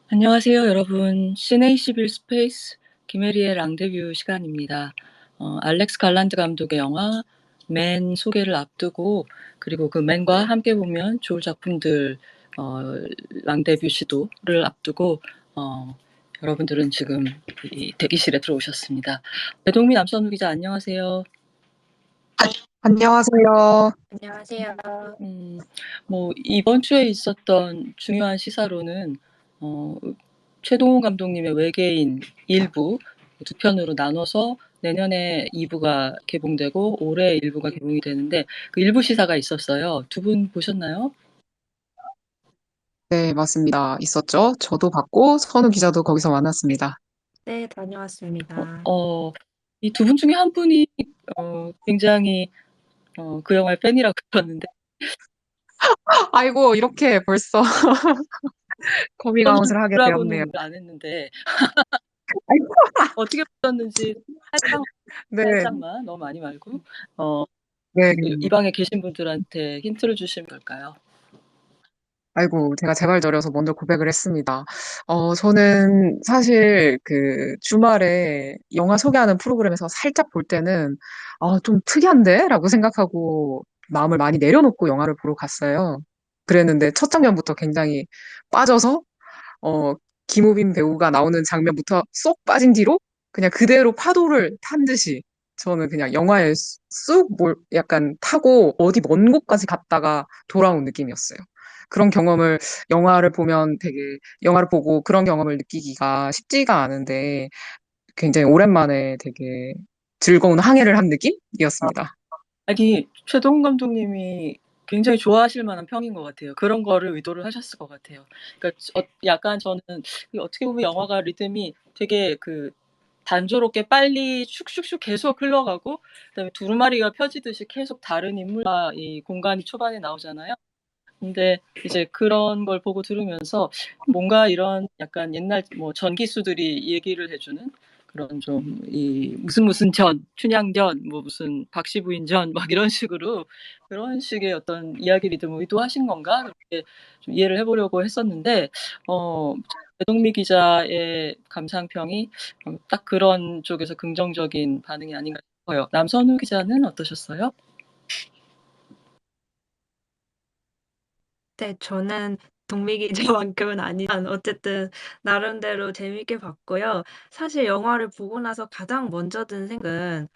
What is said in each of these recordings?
안녕하세요, 여러분. 시네21 스페이스 김혜리의 랑데뷰 시간입니다. 알렉스 갈란드 감독의 영화 맨 소개를 앞두고 그리고 그 맨과 함께 보면 좋을 작품들 어, 랑데뷰 시도를 앞두고 여러분들은 지금 이 대기실에 들어오셨습니다. 배동미 남선우 기자 안녕하세요. 안녕하세요. 안녕하세요. 뭐 이번 주에 있었던 중요한 시사로는 어, 최동훈 감독님의 외계인 1부 두 편으로 나눠서 내년에 2부가 개봉되고 올해 1부가 개봉이 되는데 그 1부 시사가 있었어요. 두 분 보셨나요? 네, 맞습니다. 있었죠? 저도 봤고, 선우 기자도 거기서 만났습니다. 네, 다녀왔습니다. 이 두 분 중에 한 분이 굉장히 그 영화의 팬이라고 그러는데 아이고, 이렇게 벌써 저는 커밍아웃을 하게 되었네요. 누구라고는 안 했는데 아이고, 어떻게 보셨는지 네, 살짝만 너무 많이 말고 어, 네. 이 방에 계신 분들한테 힌트를 주시면 될까요? 아이고, 제가 재발절여서 먼저 고백을 했습니다. 저는 사실 그 주말에 영화 소개하는 프로그램에서 살짝 볼 때는, 좀 특이한데? 라고 생각하고 마음을 많이 내려놓고 영화를 보러 갔어요. 그랬는데 첫 장면부터 굉장히 빠져서 어, 김우빈 배우가 나오는 장면부터 쏙 빠진 뒤로 그냥 그대로 파도를 탄 듯이 저는 그냥 영화에 약간 타고 어디 먼 곳까지 갔다가 돌아온 느낌이었어요. 그런 경험을 영화를 보고 그런 경험을 느끼기가 쉽지가 않은데 굉장히 오랜만에 되게 즐거운 항해를 한 느낌이었습니다. 아니, 최동 감독님이 굉장히 좋아하실 만한 평인 것 같아요. 그런 거를 의도를 하셨을 것 같아요. 그러니까 약간 저는 어떻게 보면 영화가 리듬이 되게 그 단조롭게 빨리 슉슉슉 계속 흘러가고 그다음에 두루마리가 펴지듯이 계속 다른 인물과 이 공간이 초반에 나오잖아요. 근데 이제 그런 걸 보고 들으면서 뭔가 이런 약간 옛날 뭐 전기수들이 얘기를 해주는 그런 좀 이 무슨 춘향전, 뭐 무슨 박씨 부인전 막 이런 식으로 그런 식의 어떤 이야기 리듬을 의도하신 건가 그렇게 좀 이해를 해보려고 했었는데 배동미 기자의 감상평이 딱 그런 쪽에서 긍정적인 반응이 아닌가 싶어요. 남선우 기자는 어떠셨어요? 네, 저는 동미 기자만큼은 아니지만 어쨌든 나름대로 재밌게 봤고요. 사실 영화를 보고 나서 가장 먼저 든 생각은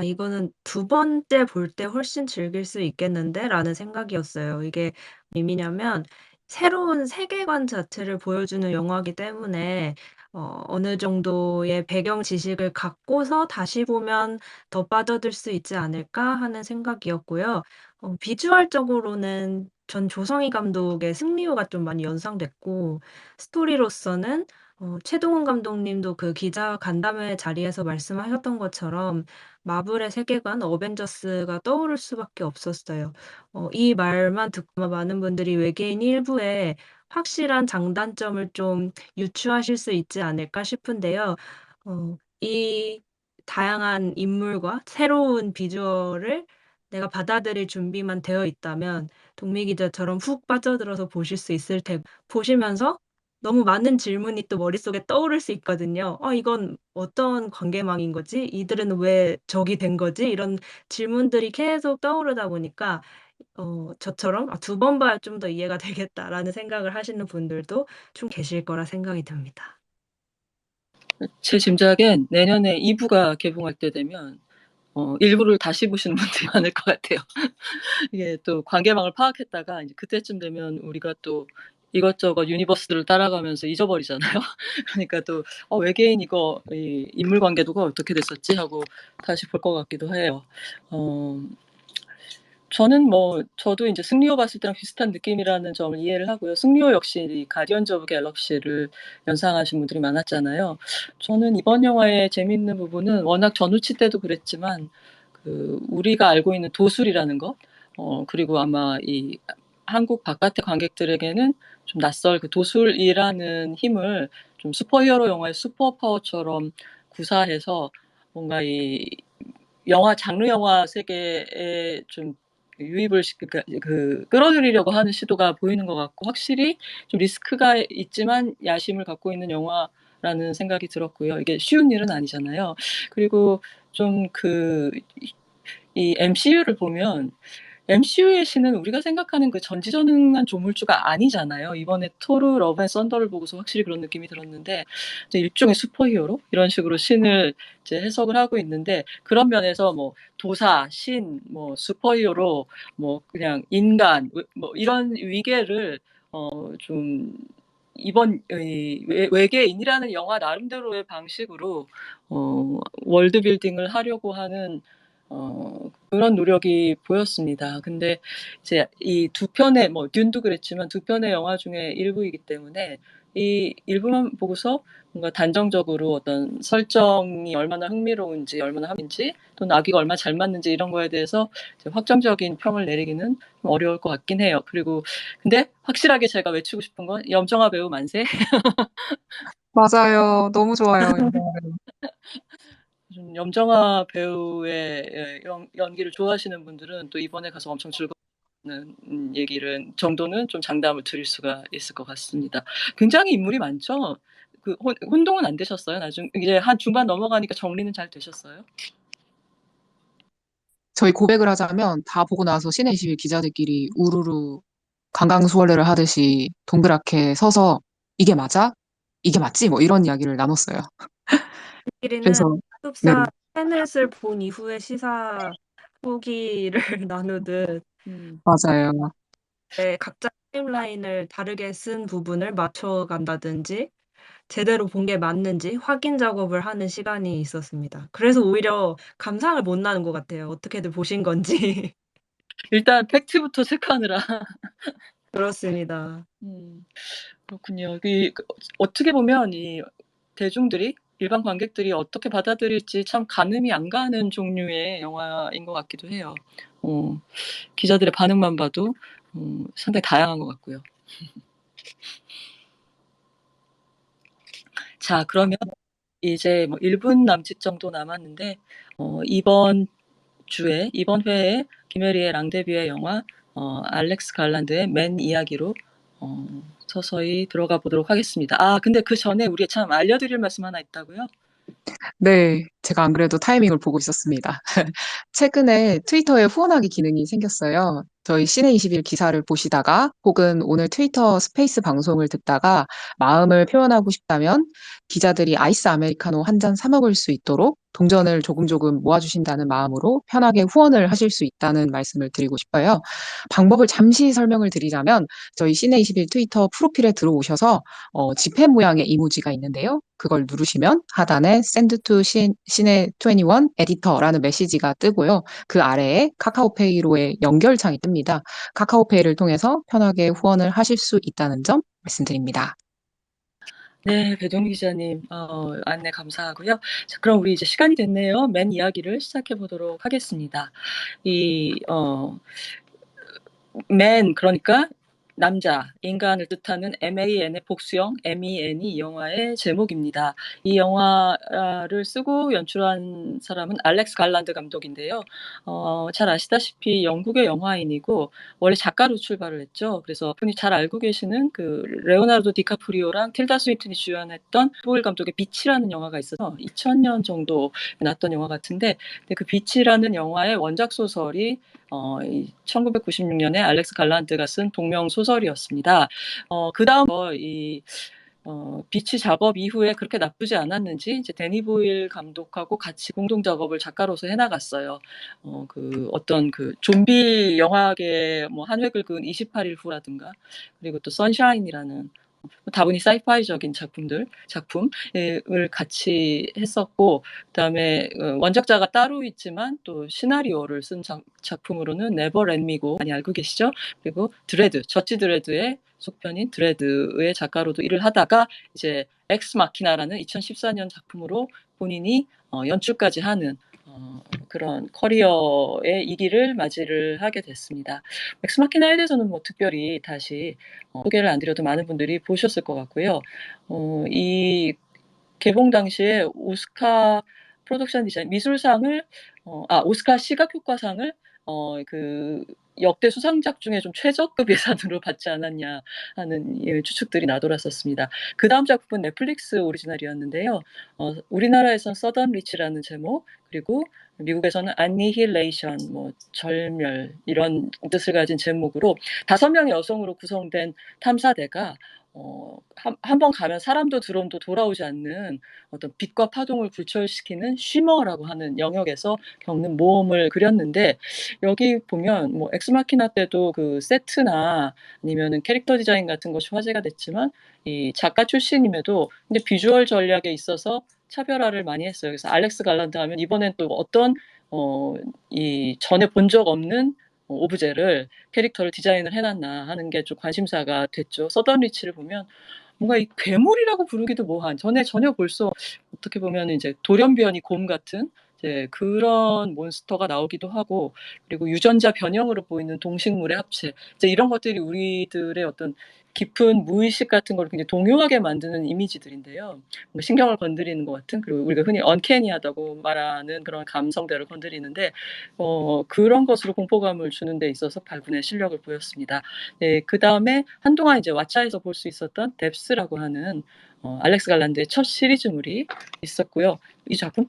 이거는 두 번째 볼 때 훨씬 즐길 수 있겠는데라는 생각이었어요. 이게 의미냐면 새로운 세계관 자체를 보여주는 영화이기 때문에 어느 정도의 배경 지식을 갖고서 다시 보면 더 빠져들 수 있지 않을까 하는 생각이었고요. 비주얼적으로는 전 조성희 감독의 승리호가 좀 많이 연상됐고 스토리로서는 최동훈 감독님도 그 기자 간담회 자리에서 말씀하셨던 것처럼 마블의 세계관, 어벤져스가 떠오를 수밖에 없었어요. 이 말만 듣고 아마 많은 분들이 외계인 일부에 확실한 장단점을 좀 유추하실 수 있지 않을까 싶은데요. 이 다양한 인물과 새로운 비주얼을 내가 받아들일 준비만 되어 있다면 동미 기자처럼 훅 빠져들어서 보실 수 있을 테고 보시면서 너무 많은 질문이 또 머릿속에 떠오를 수 있거든요. '이건 어떤 관계망인 거지? 이들은 왜 적이 된 거지?' 이런 질문들이 계속 떠오르다 보니까 저처럼 '아 두 번 봐야 좀 더 이해가 되겠다.'라는 생각을 하시는 분들도 좀 계실 거라 생각이 듭니다. 제 짐작엔 내년에 2부가 개봉할 때 되면 1부를 다시 보시는 분들이 많을 것 같아요. 이게 또 관계망을 파악했다가 이제 그때쯤 되면 우리가 또 이것저것 유니버스를 따라가면서 잊어버리잖아요. 그러니까 또 외계인 이거 이 인물 관계도가 어떻게 됐었지 하고 다시 볼 것 같기도 해요. 어 저는 뭐 저도 인제 승리호 봤을 때랑 비슷한 느낌이라는 점을 이해를 하고요. 승리호 역시 이 가디언즈 오브 갤럭시를 연상하신 분들이 많았잖아요. 저는 이번 영화의 재미있는 부분은 워낙 전우치 때도 그랬지만 그 우리가 알고 있는 도술이라는 것 그리고 아마 이 한국 바깥의 관객들에게는 좀 낯설 그 도술이라는 힘을 좀 슈퍼히어로 영화의 슈퍼 파워처럼 구사해서 뭔가 이 영화 장르 영화 세계에 좀 유입을 그러니까 끌어들이려고 하는 시도가 보이는 것 같고 확실히 좀 리스크가 있지만 야심을 갖고 있는 영화라는 생각이 들었고요. 이게 쉬운 일은 아니잖아요. 그리고 좀 이 MCU를 보면 MCU의 신은 우리가 생각하는 그 전지전능한 조물주가 아니잖아요. 이번에 토르 러브 앤 썬더를 보고서 확실히 그런 느낌이 들었는데 이제 일종의 슈퍼히어로 이런 식으로 신을 이제 해석을 하고 있는데 그런 면에서 뭐 도사, 신, 뭐 슈퍼히어로, 뭐 그냥 인간 뭐 이런 위계를 좀 이번 외계인이라는 영화 나름대로의 방식으로 월드 빌딩을 하려고 하는 그런 노력이 보였습니다. 근데 이제 이 두 편의 뭐 듄도 그랬지만 두 편의 영화 중에 일부이기 때문에 이 일부만 보고서 뭔가 단정적으로 어떤 설정이 얼마나 흥미로운지, 얼마나 합인지, 또 나기가 얼마나 잘 맞는지 이런 거에 대해서 이제 확정적인 평을 내리기는 좀 어려울 것 같긴 해요. 그리고 근데 확실하게 제가 외치고 싶은 건 염정아 배우 만세. 맞아요. 너무 좋아요. 영화를. 좀 염정아 배우의 연기를 좋아하시는 분들은 또 이번에 가서 엄청 즐거워하는 얘기를 정도는 좀 장담을 드릴 수가 있을 것 같습니다. 굉장히 인물이 많죠. 혼동은 안 되셨어요? 나중 이제 한 중반 넘어가니까 정리는 잘 되셨어요? 저희 고백을 하자면 다 보고 나서 신의 21 기자들끼리 우르르 강강수월래를 하듯이 동그랗게 서서 이게 맞아? 이게 맞지? 뭐 이런 이야기를 나눴어요. 우리끼리는 그래서 네, 흡사 테넷을 본 이후의 시사 후기를 나누듯 맞아요. 각자 타임라인을 다르게 쓴 부분을 맞춰간다든지 제대로 본 게 맞는지 확인 작업을 하는 시간이 있었습니다. 그래서 오히려 감상을 못 나는 것 같아요. 어떻게들 보신 건지. 일단 팩트부터 체크하느라. 그렇습니다. 그렇군요. 어떻게 보면 이 대중들이 일반 관객들이 어떻게 받아들일지 참 가늠이 안 가는 종류의 영화인 것 같기도 해요. 기자들의 반응만 봐도 상당히 다양한 것 같고요. 자, 그러면 이제 뭐 1분 남짓 정도 남았는데 이번 회에 김혜리의 랑데뷰의 영화 알렉스 갈란드의 맨 이야기로 서서히 들어가 보도록 하겠습니다. 근데 그 전에 우리 참 알려드릴 말씀 하나 있다고요? 네, 제가 안 그래도 타이밍을 보고 있었습니다. 최근에 트위터에 후원하기 기능이 생겼어요. 저희 시내21 기사를 보시다가 혹은 오늘 트위터 스페이스 방송을 듣다가 마음을 표현하고 싶다면 기자들이 아이스 아메리카노 한 잔 사 먹을 수 있도록 동전을 조금 모아주신다는 마음으로 편하게 후원을 하실 수 있다는 말씀을 드리고 싶어요. 방법을 잠시 설명을 드리자면 저희 시내21 트위터 프로필에 들어오셔서 지폐 모양의 이모지가 있는데요. 그걸 누르시면 하단에 Send to 시내21 에디터라는 메시지가 뜨고요. 그 아래에 카카오페이로의 연결창이 뜹니다. 카카오페이를 통해서 편하게 후원을 하실 수 있다는 점 말씀드립니다. 네, 배동 기자님 안내 감사하고요. 자, 그럼 우리 이제 시간이 됐네요. 맨 이야기를 시작해 보도록 하겠습니다. 그러니까 남자, 인간을 뜻하는 MAN의 복수형 MEN이 이 영화의 제목입니다. 이 영화를 쓰고 연출한 사람은 알렉스 갈란드 감독인데요. 잘 아시다시피 영국의 영화인이고 원래 작가로 출발을 했죠. 그래서 흔히 잘 알고 계시는 그 레오나르도 디카프리오랑 틸다 스윈튼이 주연했던 보일 감독의 빛이라는 영화가 있어서 2000년 정도 나왔던 영화 같은데 그 빛이라는 영화의 원작 소설이 1996년에 알렉스 갈란드가 쓴 동명 소설이었습니다. 그 다음 비치 작업 이후에 그렇게 나쁘지 않았는지 이제 데니 보일 감독하고 같이 공동 작업을 작가로서 해나갔어요. 어떤 좀비 영화계 뭐 한 획을 그은 28일 후라든가 그리고 또 선샤인이라는 다분히 사이파이적인 작품을 같이 했었고 그다음에 원작자가 따로 있지만 또 시나리오를 쓴 작품으로는 네버 렛 미고 많이 알고 계시죠? 그리고 저지 드레드의 속편인 드레드의 작가로도 일을 하다가 이제 엑스 마키나라는 2014년 작품으로 본인이 연출까지 하는 그런 커리어의 이기를 맞이를 하게 됐습니다. 엑스 마키나에 대해서는 뭐 특별히 다시 소개를 안 드려도 많은 분들이 보셨을 것 같고요. 이 개봉 당시에 오스카 프로덕션 디자인 미술상을 오스카 시각효과상을 그 역대 수상작 중에 좀 최저급 예산으로 받지 않았냐 하는 추측들이 나돌았었습니다. 그다음 작품은 넷플릭스 오리지널이었는데요. 우리나라에선 서던 리치라는 제목, 그리고 미국에서는 안니힐레이션, 뭐 절멸 이런 뜻을 가진 제목으로 5명의 여성으로 구성된 탐사대가 한 번 가면 사람도 드론도 돌아오지 않는 어떤 빛과 파동을 굴절시키는 쉬머라고 하는 영역에서 겪는 모험을 그렸는데, 여기 보면 뭐 엑스마키나 때도 그 세트나 아니면은 캐릭터 디자인 같은 것이 화제가 됐지만, 이 작가 출신임에도 근데 비주얼 전략에 있어서 차별화를 많이 했어요. 그래서 알렉스 갈란드 하면 이번엔 또 어떤 이 전에 본 적 없는 오브제를 캐릭터를 디자인을 해놨나 하는 게 좀 관심사가 됐죠. 서던 리치를 보면 뭔가 이 괴물이라고 부르기도 뭐한, 전혀 벌써 어떻게 보면 이제 돌연변이 곰 같은 이제 그런 몬스터가 나오기도 하고, 그리고 유전자 변형으로 보이는 동식물의 합체, 이제 이런 것들이 우리들의 어떤 깊은 무의식 같은 걸 굉장히 동요하게 만드는 이미지들인데요. 뭔가 신경을 건드리는 것 같은, 그리고 우리가 흔히 언캐니하다고 말하는 그런 감성대를 건드리는데, 그런 것으로 공포감을 주는 데 있어서 발군의 실력을 보였습니다. 네, 그다음에 한동안 이제 왓챠에서 볼 수 있었던 뎁스라고 하는 알렉스 갈란드의 첫 시리즈물이 있었고요. 이 작품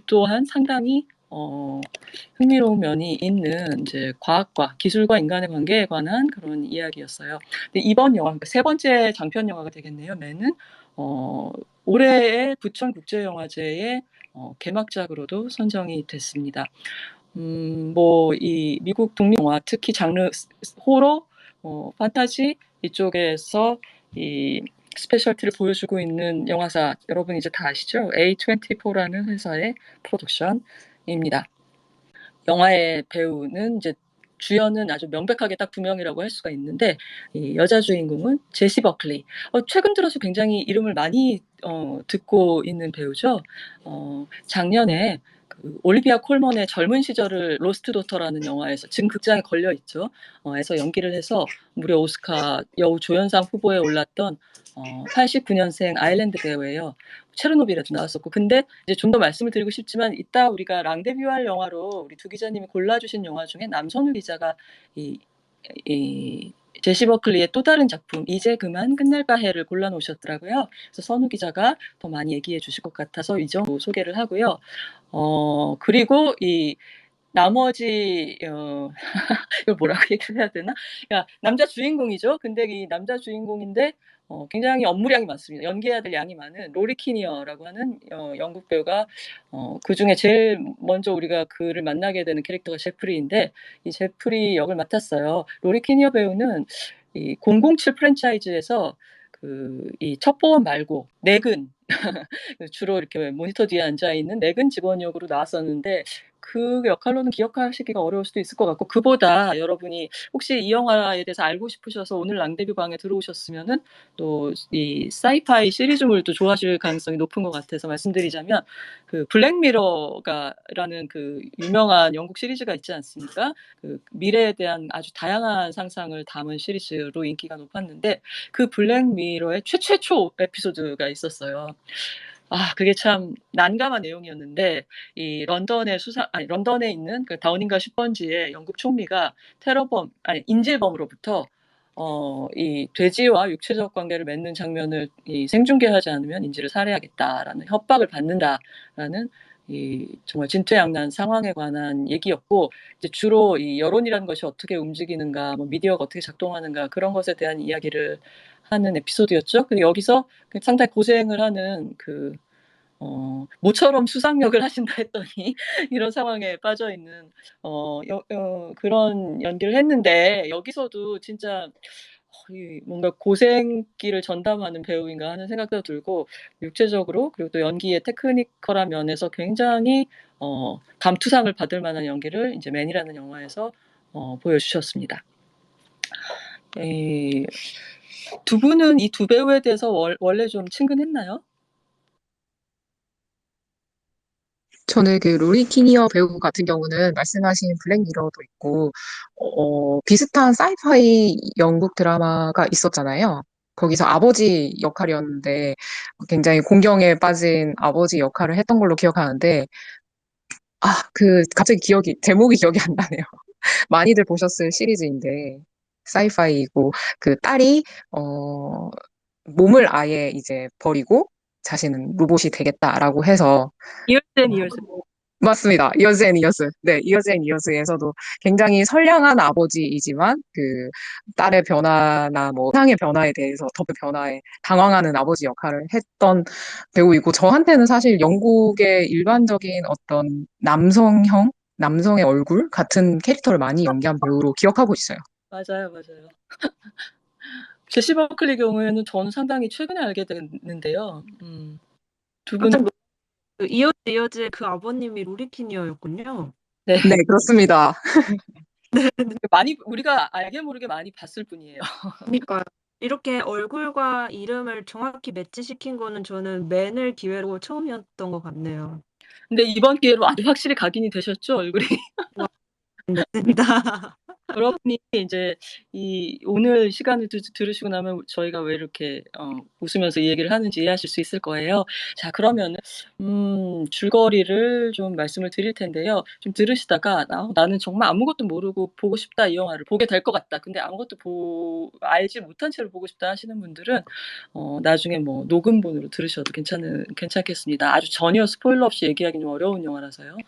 또한 상당히 흥미로운 면이 있는 이제 과학과 기술과 인간의 관계에 관한 그런 이야기였어요. 근데 이번 영화, 그러니까 세 번째 장편 영화가 되겠네요. 맨은 올해의 부천 국제영화제의 개막작으로도 선정이 됐습니다. 뭐 이 미국 독립 영화, 특히 장르 호러, 판타지 이쪽에서 이 스페셜티를 보여주고 있는 영화사, 여러분 이제 다 아시죠? A24라는 회사의 프로덕션입니다. 영화의 배우는 이제 주연은 아주 명백하게 딱 2명이라고 할 수가 있는데, 이 여자 주인공은 제시 버클리. 최근 들어서 굉장히 이름을 많이 듣고 있는 배우죠. 작년에 그 올리비아 콜먼의 젊은 시절을 로스트 도터라는 영화에서 지금 극장에 걸려 있죠. 에서 연기를 해서 무려 오스카 여우 조연상 후보에 올랐던 89년생 아일랜드 배우예요. 체르노빌에도 나왔었고. 근데 이제 좀 더 말씀을 드리고 싶지만, 이따 우리가 랑데뷰할 영화로 우리 두 기자님이 골라주신 영화 중에 남선우 기자가 이 제시 버클리의 또 다른 작품 이제 그만 끝낼까 해를 골라놓으셨더라고요. 그래서 선우 기자가 더 많이 얘기해 주실 것 같아서 이 정도 소개를 하고요. 그리고 이 나머지 이걸 뭐라고 얘기를 해야 되나? 그러니까 남자 주인공이죠. 근데 이 남자 주인공인데 굉장히 업무량이 많습니다. 연기해야 될 양이 많은 로리 키니어라고 하는 영국 배우가, 그중에 제일 먼저 우리가 그를 만나게 되는 캐릭터가 제프리인데, 이 제프리 역을 맡았어요. 로리 키니어 배우는 이 007 프랜차이즈에서 이 첩보원 말고 내근 주로 이렇게 모니터 뒤에 앉아 있는 내근 직원 역으로 나왔었는데, 그 역할로는 기억하시기가 어려울 수도 있을 것 같고, 그보다 여러분이 혹시 이 영화에 대해서 알고 싶으셔서 오늘 랑데뷰 방에 들어오셨으면은 또 이 사이파이 시리즈물도 좋아하실 가능성이 높은 것 같아서 말씀드리자면, 그 블랙미러가라는 그 유명한 영국 시리즈가 있지 않습니까? 그 미래에 대한 아주 다양한 상상을 담은 시리즈로 인기가 높았는데, 그 블랙미러의 최초 에피소드가 있었어요. 그게 참 난감한 내용이었는데, 이 런던에 있는 그 다우닝가 10번지의 영국 총리가 인질범으로부터 이 돼지와 육체적 관계를 맺는 장면을 생중계하지 않으면 인질을 살해하겠다라는 협박을 받는다라는 이 정말 진퇴양난 상황에 관한 얘기였고, 이제 주로 이 여론이라는 것이 어떻게 움직이는가, 뭐 미디어가 어떻게 작동하는가, 그런 것에 대한 이야기를 하는 에피소드였죠. 근데 여기서 상당히 고생을 하는 모처럼 수상역을 하신다 했더니 이런 상황에 빠져 있는 그런 연기를 했는데, 여기서도 진짜 뭔가 고생길을 전담하는 배우인가 하는 생각도 들고, 육체적으로 그리고 또 연기의 테크니컬한 면에서 굉장히 감투상을 받을 만한 연기를 이제 맨이라는 영화에서 보여주셨습니다. 두 분은 이 두 배우에 대해서 원래 좀 친근했나요? 저는 그 로리 키니어 배우 같은 경우는 말씀하신 블랙미러도 있고, 비슷한 사이파이 영국 드라마가 있었잖아요. 거기서 아버지 역할이었는데, 굉장히 공경에 빠진 아버지 역할을 했던 걸로 기억하는데, 갑자기 제목이 기억이 안 나네요. 많이들 보셨을 시리즈인데 사이파이이고 그 딸이 몸을 아예 이제 버리고 자신은 로봇이 되겠다라고 해서 Years and Years. 맞습니다. 이어즈 앤 이어즈. 네, 이어즈 앤 이어즈에서도 굉장히 선량한 아버지이지만 그 딸의 변화나 뭐 세상의 변화에 대해서 더 변화에 당황하는 아버지 역할을 했던 배우이고 저한테는 사실 영국의 일반적인 어떤 남성의 얼굴 같은 캐릭터를 많이 연기한 배우로 기억하고 있어요. 맞아요, 맞아요. 제시 버클리 경우에는 저는 상당히 최근에 알게 됐는데요. 두 분, 깜짝 놀 그 이어즈의 그 아버님이 로리 키니어였군요. 네, 네, 그렇습니다. 우리가 알게 모르게 많이 봤을 뿐이에요. 그러니까요. 이렇게 얼굴과 이름을 정확히 매치시킨 거는 저는 맨을 기회로 처음이었던 것 같네요. 근데 이번 기회로 아주 확실히 각인이 되셨죠, 얼굴이? 와, 됐습니다. 여러분이 이제 오늘 시간을 들으시고 나면 저희가 왜 이렇게 웃으면서 이 얘기를 하는지 이해하실 수 있을 거예요. 자, 그러면은 줄거리를 좀 말씀을 드릴 텐데요. 좀 들으시다가 나는 정말 아무것도 모르고 보고 싶다, 이 영화를 보게 될 것 같다. 근데 아무것도 알지 못한 채로 보고 싶다 하시는 분들은 나중에 뭐 녹음본으로 들으셔도 괜찮겠습니다. 아주 전혀 스포일러 없이 얘기하기 좀 어려운 영화라서요.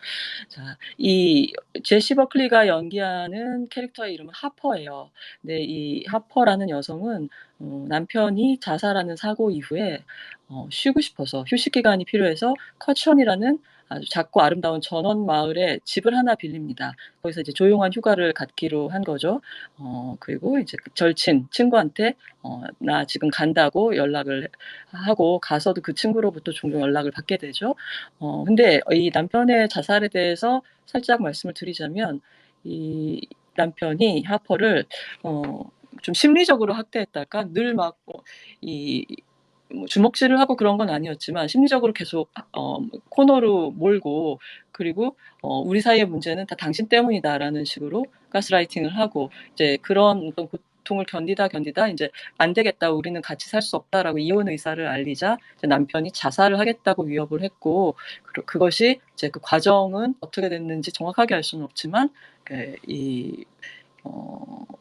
자, 이 제시 버클리가 연기하는 캐릭터의 이름은 하퍼예요. 근데 이 하퍼라는 여성은 남편이 자살하는 사고 이후에 쉬고 싶어서 휴식 기간이 필요해서 커션이라는 아주 작고 아름다운 전원 마을에 집을 하나 빌립니다. 거기서 이제 조용한 휴가를 갖기로 한 거죠. 그리고 이제 그 절친 친구한테 나 지금 간다고 연락을 하고 가서도 그 친구로부터 종종 연락을 받게 되죠. 근데 이 남편의 자살에 대해서 살짝 말씀을 드리자면 이 남편이 하퍼를 좀 심리적으로 학대했달까? 늘 막 뭐 주먹질을 하고 그런 건 아니었지만 심리적으로 계속 코너로 몰고 그리고 우리 사이의 문제는 다 당신 때문이다라는 식으로 가스라이팅을 하고 이제 그런 어떤 고통을 견디다 이제 안 되겠다 우리는 같이 살 수 없다라고 이혼 의사를 알리자 이제 남편이 자살을 하겠다고 위협을 했고 그것이 이제 그 과정은 어떻게 됐는지 정확하게 알 수는 없지만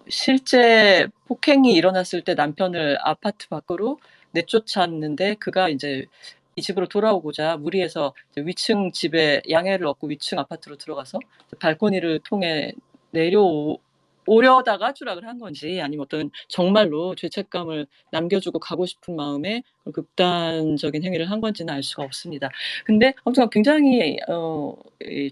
실제 폭행이 일어났을 때 남편을 아파트 밖으로 내쫓았는데 그가 이제 이 집으로 돌아오고자 무리해서 위층 집에 양해를 얻고 위층 아파트로 들어가서 발코니를 통해 내려오려다가 추락을 한 건지 아니면 어떤 정말로 죄책감을 남겨주고 가고 싶은 마음에 극단적인 행위를 한 건지는 알 수가 없습니다. 근데 아무튼 굉장히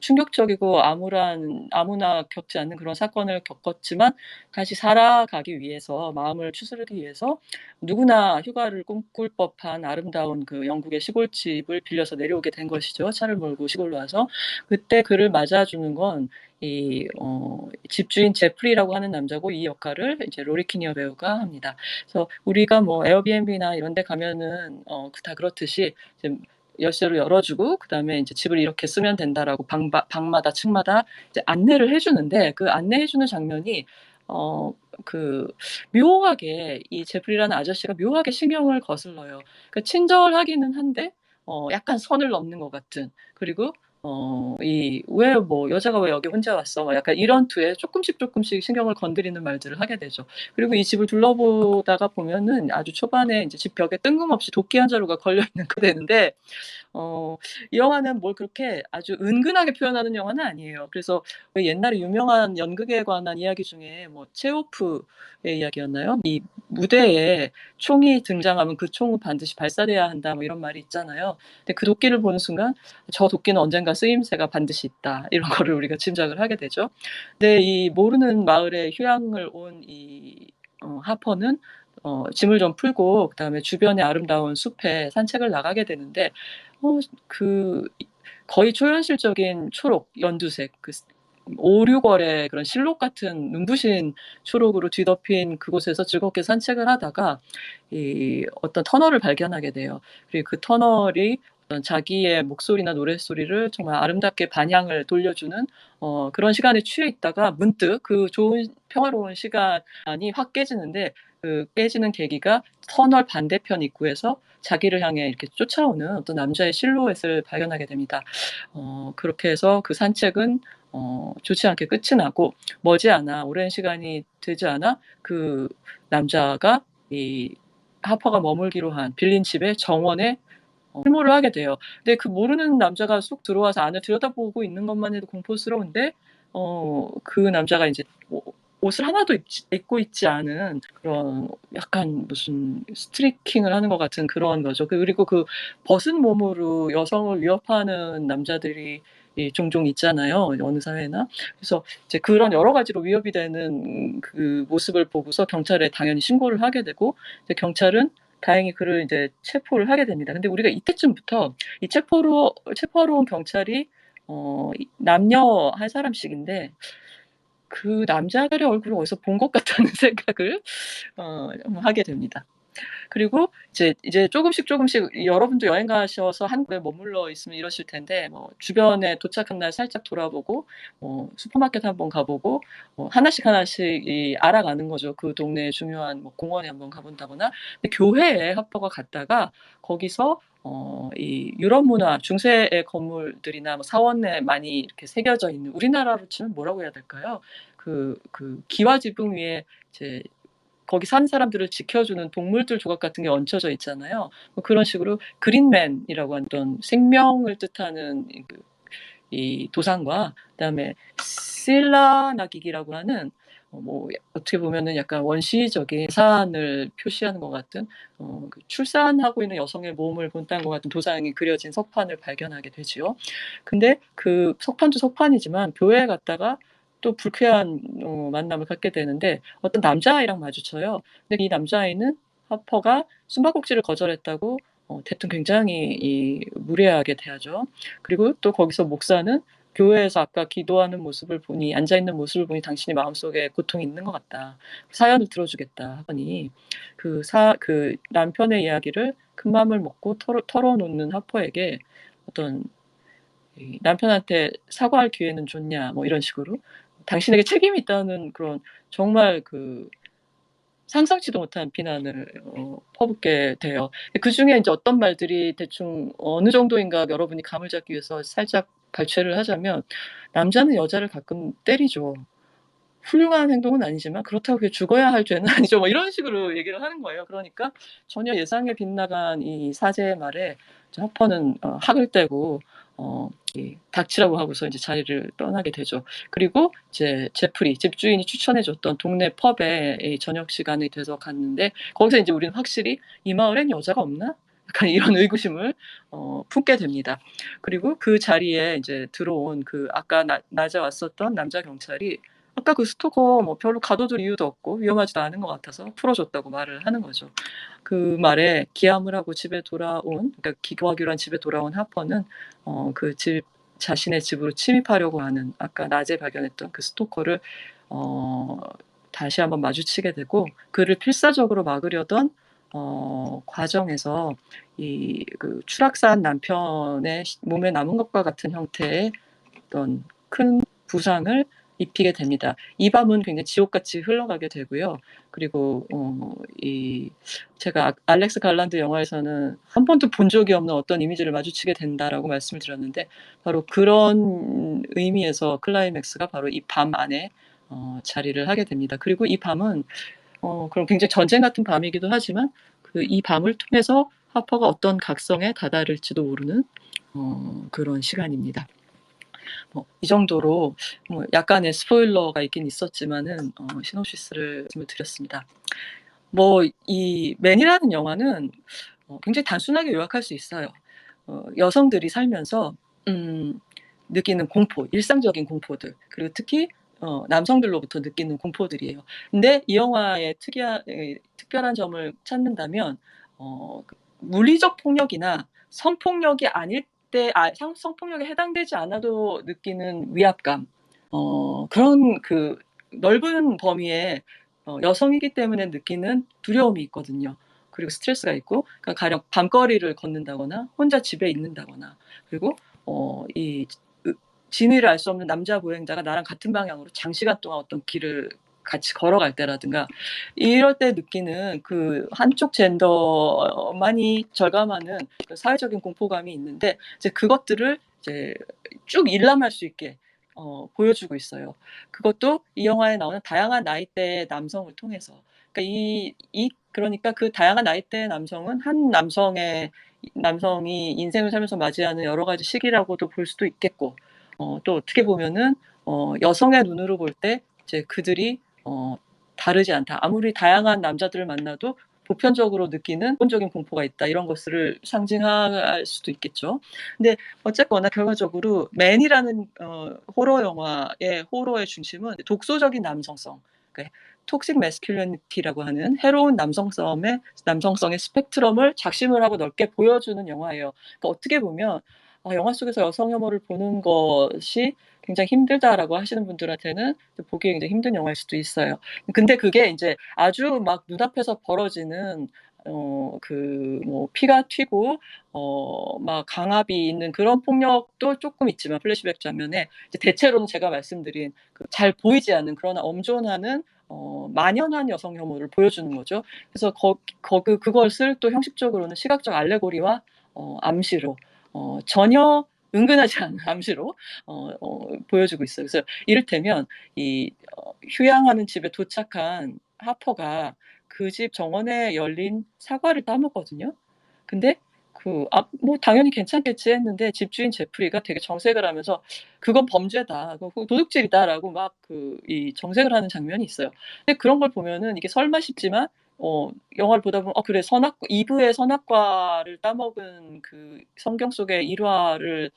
충격적이고 아무나 겪지 않는 그런 사건을 겪었지만 다시 살아가기 위해서 마음을 추스르기 위해서 누구나 휴가를 꿈꿀 법한 아름다운 그 영국의 시골집을 빌려서 내려오게 된 것이죠. 차를 몰고 시골로 와서 그때 그를 맞아주는 건 집주인 제프리라고 하는 남자고 이 역할을 이제 로리 키니어 배우가 합니다. 그래서 우리가 뭐 에어비앤비나 이런 데 가면은 다 그렇듯이 열쇠로 열어주고 그다음에 이제 집을 이렇게 쓰면 된다라고 방마다 층마다 이제 안내를 해주는데 그 안내해주는 장면이 그 묘하게 이 제프리라는 아저씨가 묘하게 신경을 거슬러요. 그 친절하기는 한데 약간 선을 넘는 것 같은 그리고 왜 뭐 여자가 왜 여기 혼자 왔어? 막 약간 이런 투에 조금씩 신경을 건드리는 말들을 하게 되죠. 그리고 이 집을 둘러보다가 보면은 아주 초반에 이제 집 벽에 뜬금없이 도끼 한 자루가 걸려 있는 거 되는데 이 영화는 뭘 그렇게 아주 은근하게 표현하는 영화는 아니에요. 그래서 왜 옛날에 유명한 연극에 관한 이야기 중에 뭐 체오프의 이야기였나요? 이 무대에 총이 등장하면 그 총은 반드시 발사돼야 한다 뭐 이런 말이 있잖아요. 근데 그 도끼를 보는 순간 저 도끼는 언젠가 쓰임새가 반드시 있다 이런 거를 우리가 짐작을 하게 되죠. 근데 이 모르는 마을에 휴양을 온 이 하퍼는 짐을 좀 풀고 그다음에 주변의 아름다운 숲에 산책을 나가게 되는데 거의 초현실적인 초록, 연두색, 5, 6월의 그런 실록 같은 눈부신 초록으로 뒤덮인 그곳에서 즐겁게 산책을 하다가 어떤 터널을 발견하게 돼요. 그리고 그 터널이 어떤 자기의 목소리나 노랫소리를 정말 아름답게 반향을 돌려주는 그런 시간에 취해 있다가 문득 그 좋은 평화로운 시간이 확 깨지는데 그 깨지는 계기가 터널 반대편 입구에서 자기를 향해 이렇게 쫓아오는 어떤 남자의 실루엣을 발견하게 됩니다. 그렇게 해서 그 산책은 좋지 않게 끝이 나고 머지않아 오랜 시간이 되지 않아 그 남자가 이 하퍼가 머물기로 한 빌린 집의 정원에 출몰을 하게 돼요. 근데 그 모르는 남자가 쑥 들어와서 안을 들여다보고 있는 것만 해도 공포스러운데 그 남자가 이제 옷을 하나도 입고 있지 않은 그런 약간 무슨 스트리킹을 하는 것 같은 그런 거죠. 그리고 그 벗은 몸으로 여성을 위협하는 남자들이 종종 있잖아요. 어느 사회나. 그래서 이제 그런 여러 가지로 위협이 되는 그 모습을 보고서 경찰에 당연히 신고를 하게 되고 이제 경찰은 다행히 그를 이제 체포를 하게 됩니다. 근데 우리가 이때쯤부터 이 체포하러 온 경찰이 남녀 한 사람씩인데 그 남자들의 얼굴을 어디서 본 것 같다는 생각을 하게 됩니다. 그리고 이제 조금씩 여러분도 여행 가셔서 한국에 머물러 있으면 이러실 텐데 주변에 도착한 날 살짝 돌아보고 슈퍼마켓 한번 가보고 하나씩 알아가는 거죠. 그 동네의 중요한 공원에 한번 가본다거나. 근데 교회에 하퍼가 갔다가 거기서 이 유럽 문화, 중세의 건물들이나 사원에 많이 이렇게 새겨져 있는 우리나라로 치면 뭐라고 해야 될까요? 그 기와 지붕 위에 이제 거기 사는 사람들을 지켜주는 동물들 조각 같은 게 얹혀져 있잖아요. 그런 식으로 그린맨이라고 하던 생명을 뜻하는 이 도상과 그다음에 실라나기기라고 하는 어떻게 보면은 약간 원시적인 산을 표시하는 것 같은 출산하고 있는 여성의 몸을 본딴 것 같은 도상이 그려진 석판을 발견하게 되지요. 근데 그 석판도 석판이지만 교회에 갔다가 또 불쾌한 만남을 갖게 되는데 어떤 남자아이랑 마주쳐요. 근데 이 남자아이는 하퍼가 숨바꼭질을 거절했다고 대뜸 굉장히 무례하게 대하죠. 그리고 또 거기서 목사는 교회에서 아까 기도하는 모습을 보니 앉아있는 모습을 보니 당신이 마음속에 고통이 있는 것 같다. 사연을 들어주겠다 하더니 그 남편의 이야기를 큰 마음을 먹고 털어놓는 하퍼에게 어떤 남편한테 사과할 기회는 줬냐 이런 식으로 당신에게 책임이 있다는 그런 정말 상상치도 못한 비난을 퍼붓게 돼요. 그중에 이제 어떤 말들이 대충 어느 정도인가 여러분이 감을 잡기 위해서 살짝 발췌를 하자면 남자는 여자를 가끔 때리죠. 훌륭한 행동은 아니지만 그렇다고 그게 죽어야 할 죄는 아니죠. 이런 식으로 얘기를 하는 거예요. 그러니까 전혀 예상에 빗나간 이 사제의 말에 하퍼는 학을 떼고 닥치라고 하고서 이제 자리를 떠나게 되죠. 그리고 이제 제프리 집주인이 추천해줬던 동네 펍에 저녁 시간이 돼서 갔는데 거기서 이제 우리는 확실히 이 마을엔 여자가 없나? 약간 이런 의구심을 품게 됩니다. 그리고 그 자리에 이제 들어온 아까 낮에 왔었던 남자 경찰이 아까 그 스토커 별로 가둬둘 이유도 없고 위험하지도 않은 것 같아서 풀어줬다고 말을 하는 거죠. 그 말에 기함을 하고 그러니까 기거하기로 한 집에 돌아온 하퍼는 자신의 집으로 침입하려고 하는 아까 낮에 발견했던 그 스토커를 다시 한번 마주치게 되고 그를 필사적으로 막으려던 과정에서 추락사한 남편의 몸에 남은 것과 같은 형태의 어떤 큰 부상을 입히게 됩니다. 이 밤은 굉장히 지옥같이 흘러가게 되고요. 그리고 제가 알렉스 갈란드 영화에서는 한 번도 본 적이 없는 어떤 이미지를 마주치게 된다라고 말씀을 드렸는데 바로 그런 의미에서 클라이맥스가 바로 이 밤 안에 자리를 하게 됩니다. 그리고 이 밤은 그럼 굉장히 전쟁 같은 밤이기도 하지만 이 밤을 통해서 하퍼가 어떤 각성에 다다를지도 모르는 그런 시간입니다. 이 정도로 약간의 스포일러가 있긴 있었지만은 시놉시스를 말씀을 드렸습니다. 이 맨이라는 영화는 굉장히 단순하게 요약할 수 있어요. 여성들이 살면서 느끼는 공포, 일상적인 공포들, 그리고 특히 남성들로부터 느끼는 공포들이에요. 근데 이 영화의 특별한 점을 찾는다면 물리적 폭력이나 성폭력이 아닐 때 성폭력에 해당되지 않아도 느끼는 위압감, 그런 넓은 범위의 여성이기 때문에 느끼는 두려움이 있거든요. 그리고 스트레스가 있고, 그러니까 가령 밤거리를 걷는다거나 혼자 집에 있는다거나, 그리고 이 진위를 알 수 없는 남자 보행자가 나랑 같은 방향으로 장시간 동안 어떤 길을 같이 걸어갈 때라든가 이럴 때 느끼는 한쪽 젠더만이 절감하는 사회적인 공포감이 있는데 이제 그것들을 이제 쭉 일람할 수 있게 보여주고 있어요. 그것도 이 영화에 나오는 다양한 나이대의 남성을 통해서. 그러니까 그 다양한 나이대의 남성은 한 남성이 인생을 살면서 맞이하는 여러 가지 시기라고도 볼 수도 있겠고, 또 어떻게 보면은 여성의 눈으로 볼 때 이제 그들이 다르지 않다. 아무리 다양한 남자들을 만나도 보편적으로 느끼는 기본적인 공포가 있다. 이런 것을 상징할 수도 있겠죠. 근데 어쨌거나 결과적으로 맨이라는 호러 영화의 호러의 중심은 독소적인 남성성, 그러니까 톡식 매스큘리니티라고 하는 해로운 남성성의 스펙트럼을 작심을 하고 넓게 보여주는 영화예요. 그러니까 어떻게 보면 영화 속에서 여성 혐오를 보는 것이 굉장히 힘들다라고 하시는 분들한테는 보기 굉장히 힘든 영화일 수도 있어요. 근데 그게 이제 아주 막 눈앞에서 벌어지는 뭐 피가 튀고 막 강압이 있는 그런 폭력도 조금 있지만 플래시백 장면에 이제 대체로는 제가 말씀드린 잘 보이지 않는 그러나 엄존하는 만연한 여성 혐오를 보여주는 거죠. 그래서 그것을 또 형식적으로는 시각적 알레고리와 암시로 전혀 은근하지 않은 암시로 보여주고 있어요. 그래서 이를테면 휴양하는 집에 도착한 하퍼가 그 집 정원에 열린 사과를 따먹거든요. 근데 뭐 당연히 괜찮겠지 했는데 집주인 제프리가 되게 정색을 하면서 그건 범죄다, 그거 도둑질이다라고 막 이 정색을 하는 장면이 있어요. 근데 그런 걸 보면은 이게 설마 싶지만 영화를 보다 보면 그래 이브의 선악과를 따먹은 그 성경 속의 일화를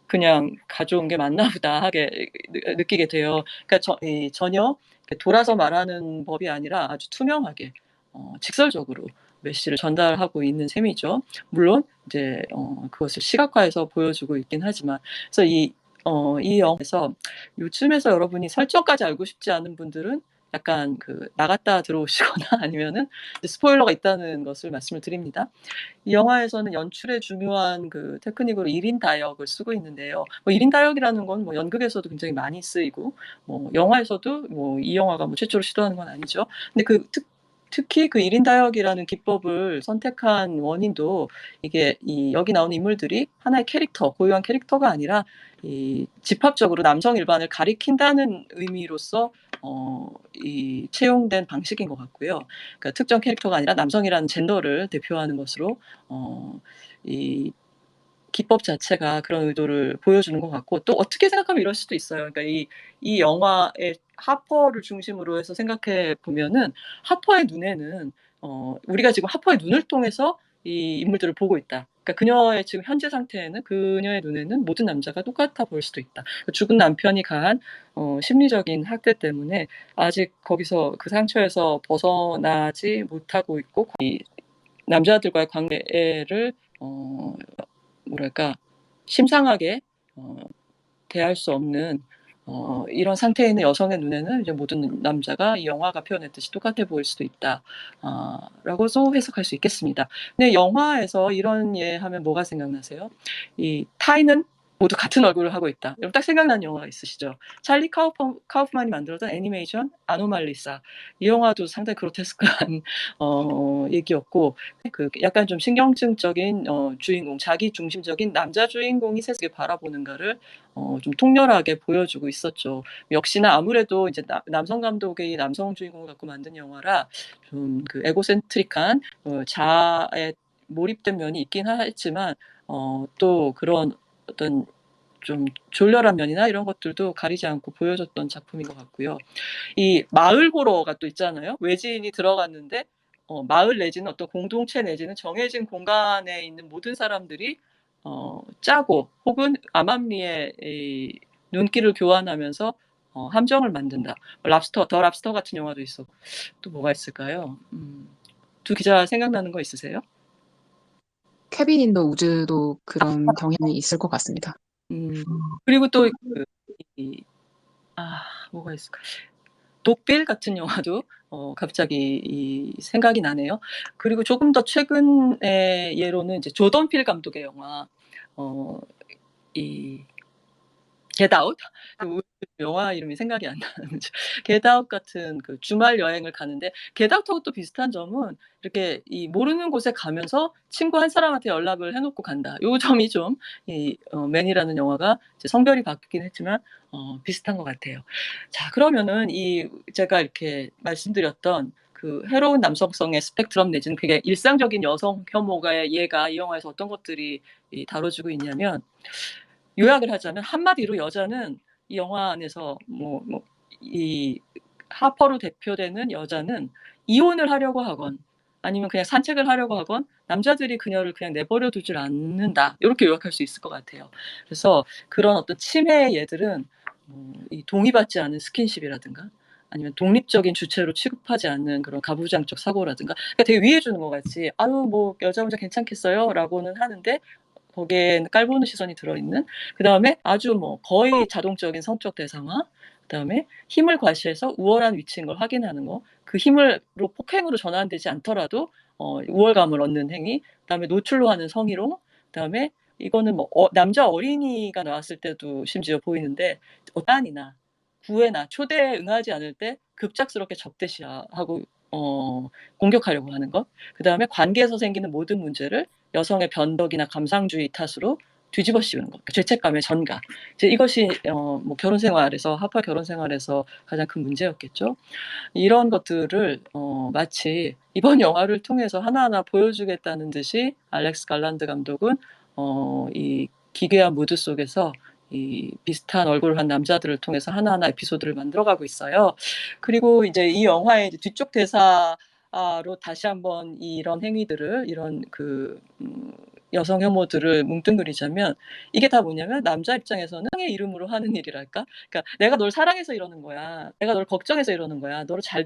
그냥 가져온 게 맞나 보다 하게 느끼게 돼요. 그러니까 전혀 돌아서 말하는 법이 아니라 아주 투명하게 직설적으로 메시지를 전달하고 있는 셈이죠. 물론 이제 그것을 시각화해서 보여주고 있긴 하지만, 그래서 이 영화에서 요즘에서 여러분이 설정까지 알고 싶지 않은 분들은 약간 나갔다 들어오시거나 아니면은 스포일러가 있다는 것을 말씀을 드립니다. 이 영화에서는 연출에 중요한 테크닉으로 1인 다역을 쓰고 있는데요. 뭐 1인 다역이라는 건 뭐 연극에서도 굉장히 많이 쓰이고, 뭐 영화에서도 뭐 이 영화가 뭐 최초로 시도하는 건 아니죠. 근데 특히 1인 다역이라는 기법을 선택한 원인도 이게 여기 나오는 인물들이 하나의 고유한 캐릭터가 아니라 집합적으로 남성 일반을 가리킨다는 의미로서 채용된 방식인 것 같고요. 그러니까 특정 캐릭터가 아니라 남성이라는 젠더를 대표하는 것으로 이 기법 자체가 그런 의도를 보여주는 것 같고, 또 어떻게 생각하면 이럴 수도 있어요. 그러니까 이 영화의 하퍼를 중심으로 해서 생각해 보면은 하퍼의 눈에는 우리가 지금 하퍼의 눈을 통해서 이 인물들을 보고 있다. 그러니까 그녀의 지금 현재 상태에는 그녀의 눈에는 모든 남자가 똑같아 보일 수도 있다. 그러니까 죽은 남편이 가한 심리적인 학대 때문에 아직 거기서 그 상처에서 벗어나지 못하고 있고, 이 남자들과의 관계를 뭐랄까 심상하게 대할 수 없는 이런 상태에 있는 여성의 눈에는 이제 모든 남자가 이 영화가 표현했듯이 똑같아 보일 수도 있다, 라고도 해석할 수 있겠습니다. 근데 영화에서 이런 예하면 뭐가 생각나세요? 이 타인은 모두 같은 얼굴을 하고 있다. 여러분 딱 생각나는 영화가 있으시죠? 찰리 카우프만이 만들었던 애니메이션 아노말리사. 이 영화도 상당히 그로테스크한 얘기였고, 약간 좀 신경증적인 주인공, 자기 중심적인 남자 주인공이 세상을 바라보는가를 좀 통렬하게 보여주고 있었죠. 역시나 아무래도 이제 남성 감독이 남성 주인공을 갖고 만든 영화라 좀 에고센트릭한 자아에 몰입된 면이 있긴 했지만, 또 그런 어떤 좀 졸렬한 면이나 이런 것들도 가리지 않고 보여줬던 작품인 것 같고요. 이 마을 호러가 또 있잖아요. 외지인이 들어갔는데 마을 내지는 어떤 공동체 내지는 정해진 공간에 있는 모든 사람들이 짜고 혹은 암암리에 눈길을 교환하면서 함정을 만든다. 더 랍스터 같은 영화도 있었고, 또 뭐가 있을까요? 두 기자 생각나는 거 있으세요? 케빈 인더 우즈도 그런 경향이 있을 것 같습니다. 그리고 또 뭐가 있을까? 독빌 같은 영화도 갑자기 생각이 나네요. 그리고 조금 더 최근의 예로는 이제 조던 필 감독의 영화, 이 겟아웃? 그 영화 이름이 생각이 안 나는 겟아웃 같은 그 주말 여행을 가는데 겟아웃하고 또 비슷한 점은 이렇게 이 모르는 곳에 가면서 친구 한 사람한테 연락을 해 놓고 간다. 요 점이 좀 이 맨이라는 영화가 이제 성별이 바뀌긴 했지만 비슷한 것 같아요. 자 그러면은 이 제가 이렇게 말씀드렸던 그 해로운 남성성의 스펙트럼 내지는 그게 일상적인 여성 혐오가 얘가 이 영화에서 어떤 것들이 이 다뤄지고 있냐면 요약을 하자면 한마디로 여자는 이 영화 안에서 이 하퍼로 대표되는 여자는 이혼을 하려고 하건 아니면 그냥 산책을 하려고 하건 남자들이 그녀를 그냥 내버려 두질 않는다. 이렇게 요약할 수 있을 것 같아요. 그래서 그런 어떤 침해의 예들은 이 동의받지 않은 스킨십이라든가 아니면 독립적인 주체로 취급하지 않는 그런 가부장적 사고라든가 그러니까 되게 위해 주는 것 같이 아유 뭐 여자 혼자 괜찮겠어요라고는 하는데 거기에 깔보는 시선이 들어있는 그다음에 아주 뭐 거의 자동적인 성적 대상화 그다음에 힘을 과시해서 우월한 위치인 걸 확인하는 거 그 힘으로 폭행으로 전환되지 않더라도 우월감을 얻는 행위 그다음에 노출로 하는 성희롱 그다음에 이거는 뭐 남자 어린이가 나왔을 때도 심지어 보이는데 어단이나 구애나 초대에 응하지 않을 때 급작스럽게 적대시하고 공격하려고 하는 것 그다음에 관계에서 생기는 모든 문제를 여성의 변덕이나 감상주의 탓으로 뒤집어 씌우는 것, 죄책감의 전가. 이제 이것이 뭐 결혼 생활에서 하파 결혼 생활에서 가장 큰 문제였겠죠. 이런 것들을 마치 이번 영화를 통해서 하나하나 보여주겠다는 듯이 알렉스 갈란드 감독은 이 기괴한 무드 속에서 이 비슷한 얼굴을 한 남자들을 통해서 하나하나 에피소드를 만들어가고 있어요. 그리고 이제 이 영화의 이제 뒤쪽 대사로 다시 한번 이런 행위들을 이런 여성 혐오들을 뭉뚱그리자면 이게 다 뭐냐면 남자 입장에서는 사랑의 이름으로 하는 일이랄까? 그러니까 내가 널 사랑해서 이러는 거야. 내가 널 걱정해서 이러는 거야. 너를 잘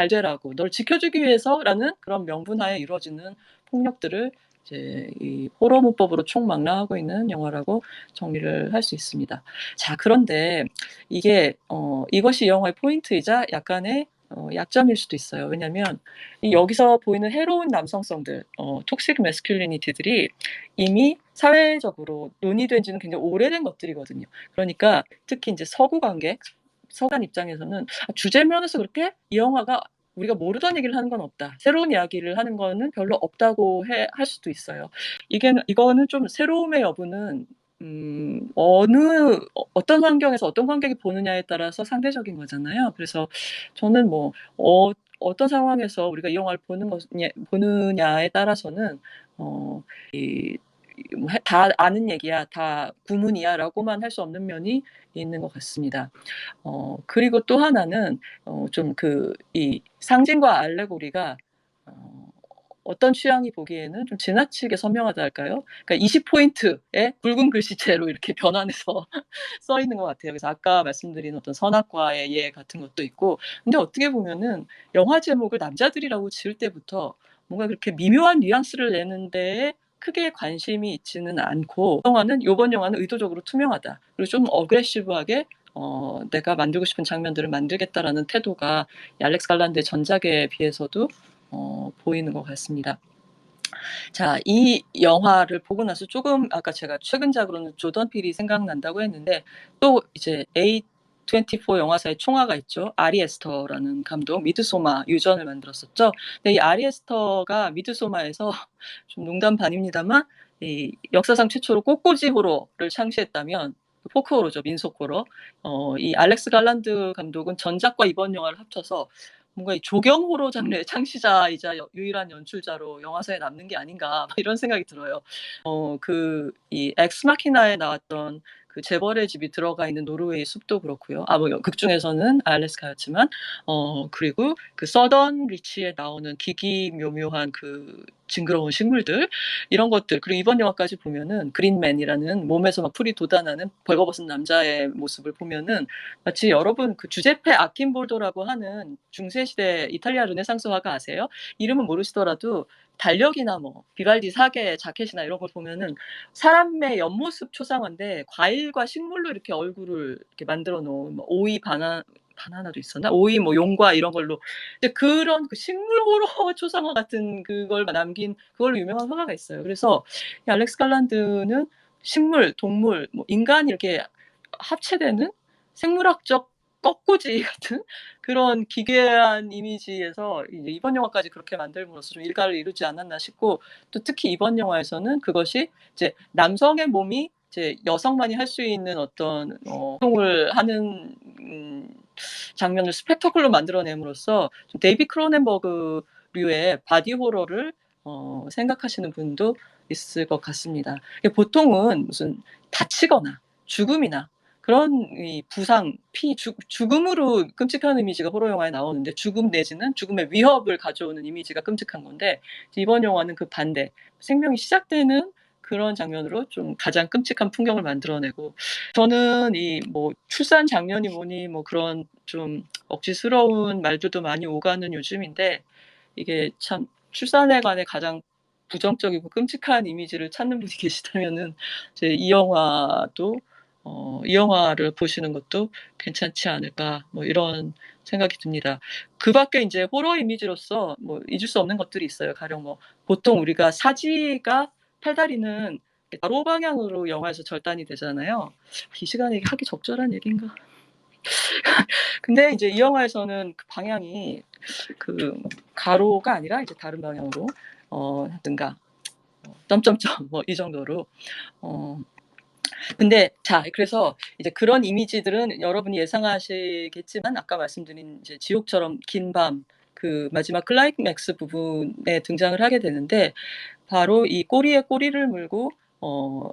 되라고. 널 지켜주기 위해서라는 그런 명분하에 이루어지는 폭력들을 이제 이 호러 문법으로 총망라하고 있는 영화라고 정리를 할 수 있습니다. 자, 그런데 이게 이것이 이 영화의 포인트이자 약간의 약점일 수도 있어요. 왜냐하면 여기서 보이는 해로운 남성성들, 톡식 매스큘리니티들이 이미 사회적으로 논의된 지는 굉장히 오래된 것들이거든요. 그러니까 특히 이제 서구 관객, 서구란 입장에서는 주제 면에서 그렇게 이 영화가 우리가 모르던 얘기를 하는 건 없다. 새로운 이야기를 하는 거는 별로 없다고 할 수도 있어요. 이거는 좀 새로움의 여부는 어떤 환경에서 어떤 관객이 보느냐에 따라서 상대적인 거잖아요. 그래서 저는 뭐 어떤 상황에서 우리가 이 영화를 보느냐에 따라서는 다 아는 얘기야, 다 구문이야라고만 할 수 없는 면이 있는 것 같습니다. 그리고 또 하나는 좀 이 상징과 알레고리가 어떤 취향이 보기에는 좀 지나치게 선명하다 할까요? 그러니까 20포인트의 붉은 글씨체로 이렇게 변환해서 써 있는 것 같아요. 그래서 아까 말씀드린 어떤 선악과의 예 같은 것도 있고, 근데 어떻게 보면은 영화 제목을 남자들이라고 지을 때부터 뭔가 그렇게 미묘한 뉘앙스를 내는 데에 크게 관심이 있지는 않고, 요번 영화는 의도적으로 투명하다. 그리고 좀 어그레시브하게 내가 만들고 싶은 장면들을 만들겠다라는 태도가 이 알렉스 갈란드의 전작에 비해서도 보이는 것 같습니다. 자, 이 영화를 보고 나서 조금 아까 제가 최근작으로는 조던 필이 생각난다고 했는데 또 이제 A24 영화사의 총화가 있죠. 아리 에스터라는 감독 미드소마 유전을 만들었었죠. 근데 이 아리 에스터가 미드소마에서 좀 농담 반입니다만 이 역사상 최초로 꽃꽂이 호러를 창시했다면 포크 호러죠. 민속 호러. 이 알렉스 갈란드 감독은 전작과 이번 영화를 합쳐서 뭔가 이 조경 호러 장르의 창시자이자 유일한 연출자로 영화사에 남는 게 아닌가 이런 생각이 들어요. 이 엑스마키나에 나왔던 그 재벌의 집이 들어가 있는 노르웨이 숲도 그렇고요. 뭐 극 중에서는 알래스카였지만 그리고 그 서던 리치에 나오는 기기묘묘한 그 징그러운 식물들 이런 것들 그리고 이번 영화까지 보면은 그린맨이라는 몸에서 막 풀이 돋아나는 벌거벗은 남자의 모습을 보면은 마치 여러분 그 주제페 아킨볼도라고 하는 중세 시대 이탈리아 르네상스 화가 아세요? 이름은 모르시더라도 달력이나 뭐 비발디 사계 자켓이나 이런 걸 보면은 사람의 옆모습 초상화인데 과일과 식물로 이렇게 얼굴을 이렇게 만들어 놓은 뭐 오이 바나나도 있었나? 오이 뭐 용과 이런 걸로 근데 그런 그 식물 호러 초상화 같은 그걸 남긴 그걸로 유명한 화가가 있어요. 그래서 이 알렉스 갈란드는 식물, 동물, 뭐 인간이 이렇게 합체되는 생물학적 꺾고지 같은 그런 기괴한 이미지에서 이제 이번 영화까지 그렇게 만들므로써 좀 일가를 이루지 않았나 싶고, 또 특히 이번 영화에서는 그것이 이제 남성의 몸이 이제 여성만이 할 수 있는 어떤 활동을 하는 장면을 스펙터클로 만들어냄으로써 좀 데이비 크로넨버그류의 바디 호러를 생각하시는 분도 있을 것 같습니다. 보통은 무슨 다치거나 죽음이나 그런 이 부상, 죽음으로 끔찍한 이미지가 호러 영화에 나오는데, 죽음 내지는 죽음의 위협을 가져오는 이미지가 끔찍한 건데, 이번 영화는 그 반대, 생명이 시작되는 그런 장면으로 좀 가장 끔찍한 풍경을 만들어내고, 저는 이 뭐 출산 장면이 뭐니 뭐 그런 좀 억지스러운 말들도 많이 오가는 요즘인데, 이게 참 출산에 관해 가장 부정적이고 끔찍한 이미지를 찾는 분이 계시다면은 이제 이 영화를 보시는 것도 괜찮지 않을까, 뭐 이런 생각이 듭니다. 그 밖에 이제 호러 이미지로서 뭐 잊을 수 없는 것들이 있어요. 가령 뭐 보통 우리가 사지가 팔다리는 가로 방향으로 영화에서 절단이 되잖아요. 이 시간에 하기 적절한 얘기인가? 근데 이제 이 영화에서는 그 방향이 그 가로가 아니라 이제 다른 방향으로 하든가 점점점 뭐 이 정도로 근데 자, 그래서 이제 그런 이미지들은 여러분이 예상하시겠지만, 아까 말씀드린 이제 지옥처럼 긴 밤, 그 마지막 클라이맥스 부분에 등장을 하게 되는데, 바로 이 꼬리에 꼬리를 물고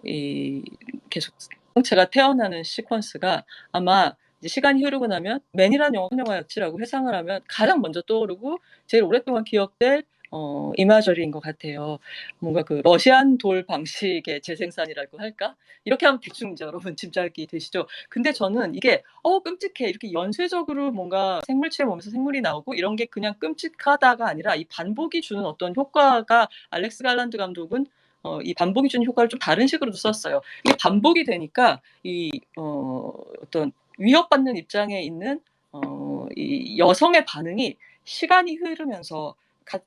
이 계속 성체가 태어나는 시퀀스가 아마 이제 시간이 흐르고 나면 맨이라는 영화였지라고 회상을 하면 가장 먼저 떠오르고 제일 오랫동안 기억될 이마저리인 것 같아요. 뭔가 그 러시안 돌 방식의 재생산이라고 할까? 이렇게 하면 대충 이제 여러분 짐작이 되시죠? 근데 저는 이게 끔찍해, 이렇게 연쇄적으로 뭔가 생물체의 몸에서 생물이 나오고 이런 게 그냥 끔찍하다가 아니라 이 반복이 주는 어떤 효과가, 알렉스 갈란드 감독은 이 반복이 주는 효과를 좀 다른 식으로도 썼어요. 이게 반복이 되니까 이 어떤 위협받는 입장에 있는 이 여성의 반응이 시간이 흐르면서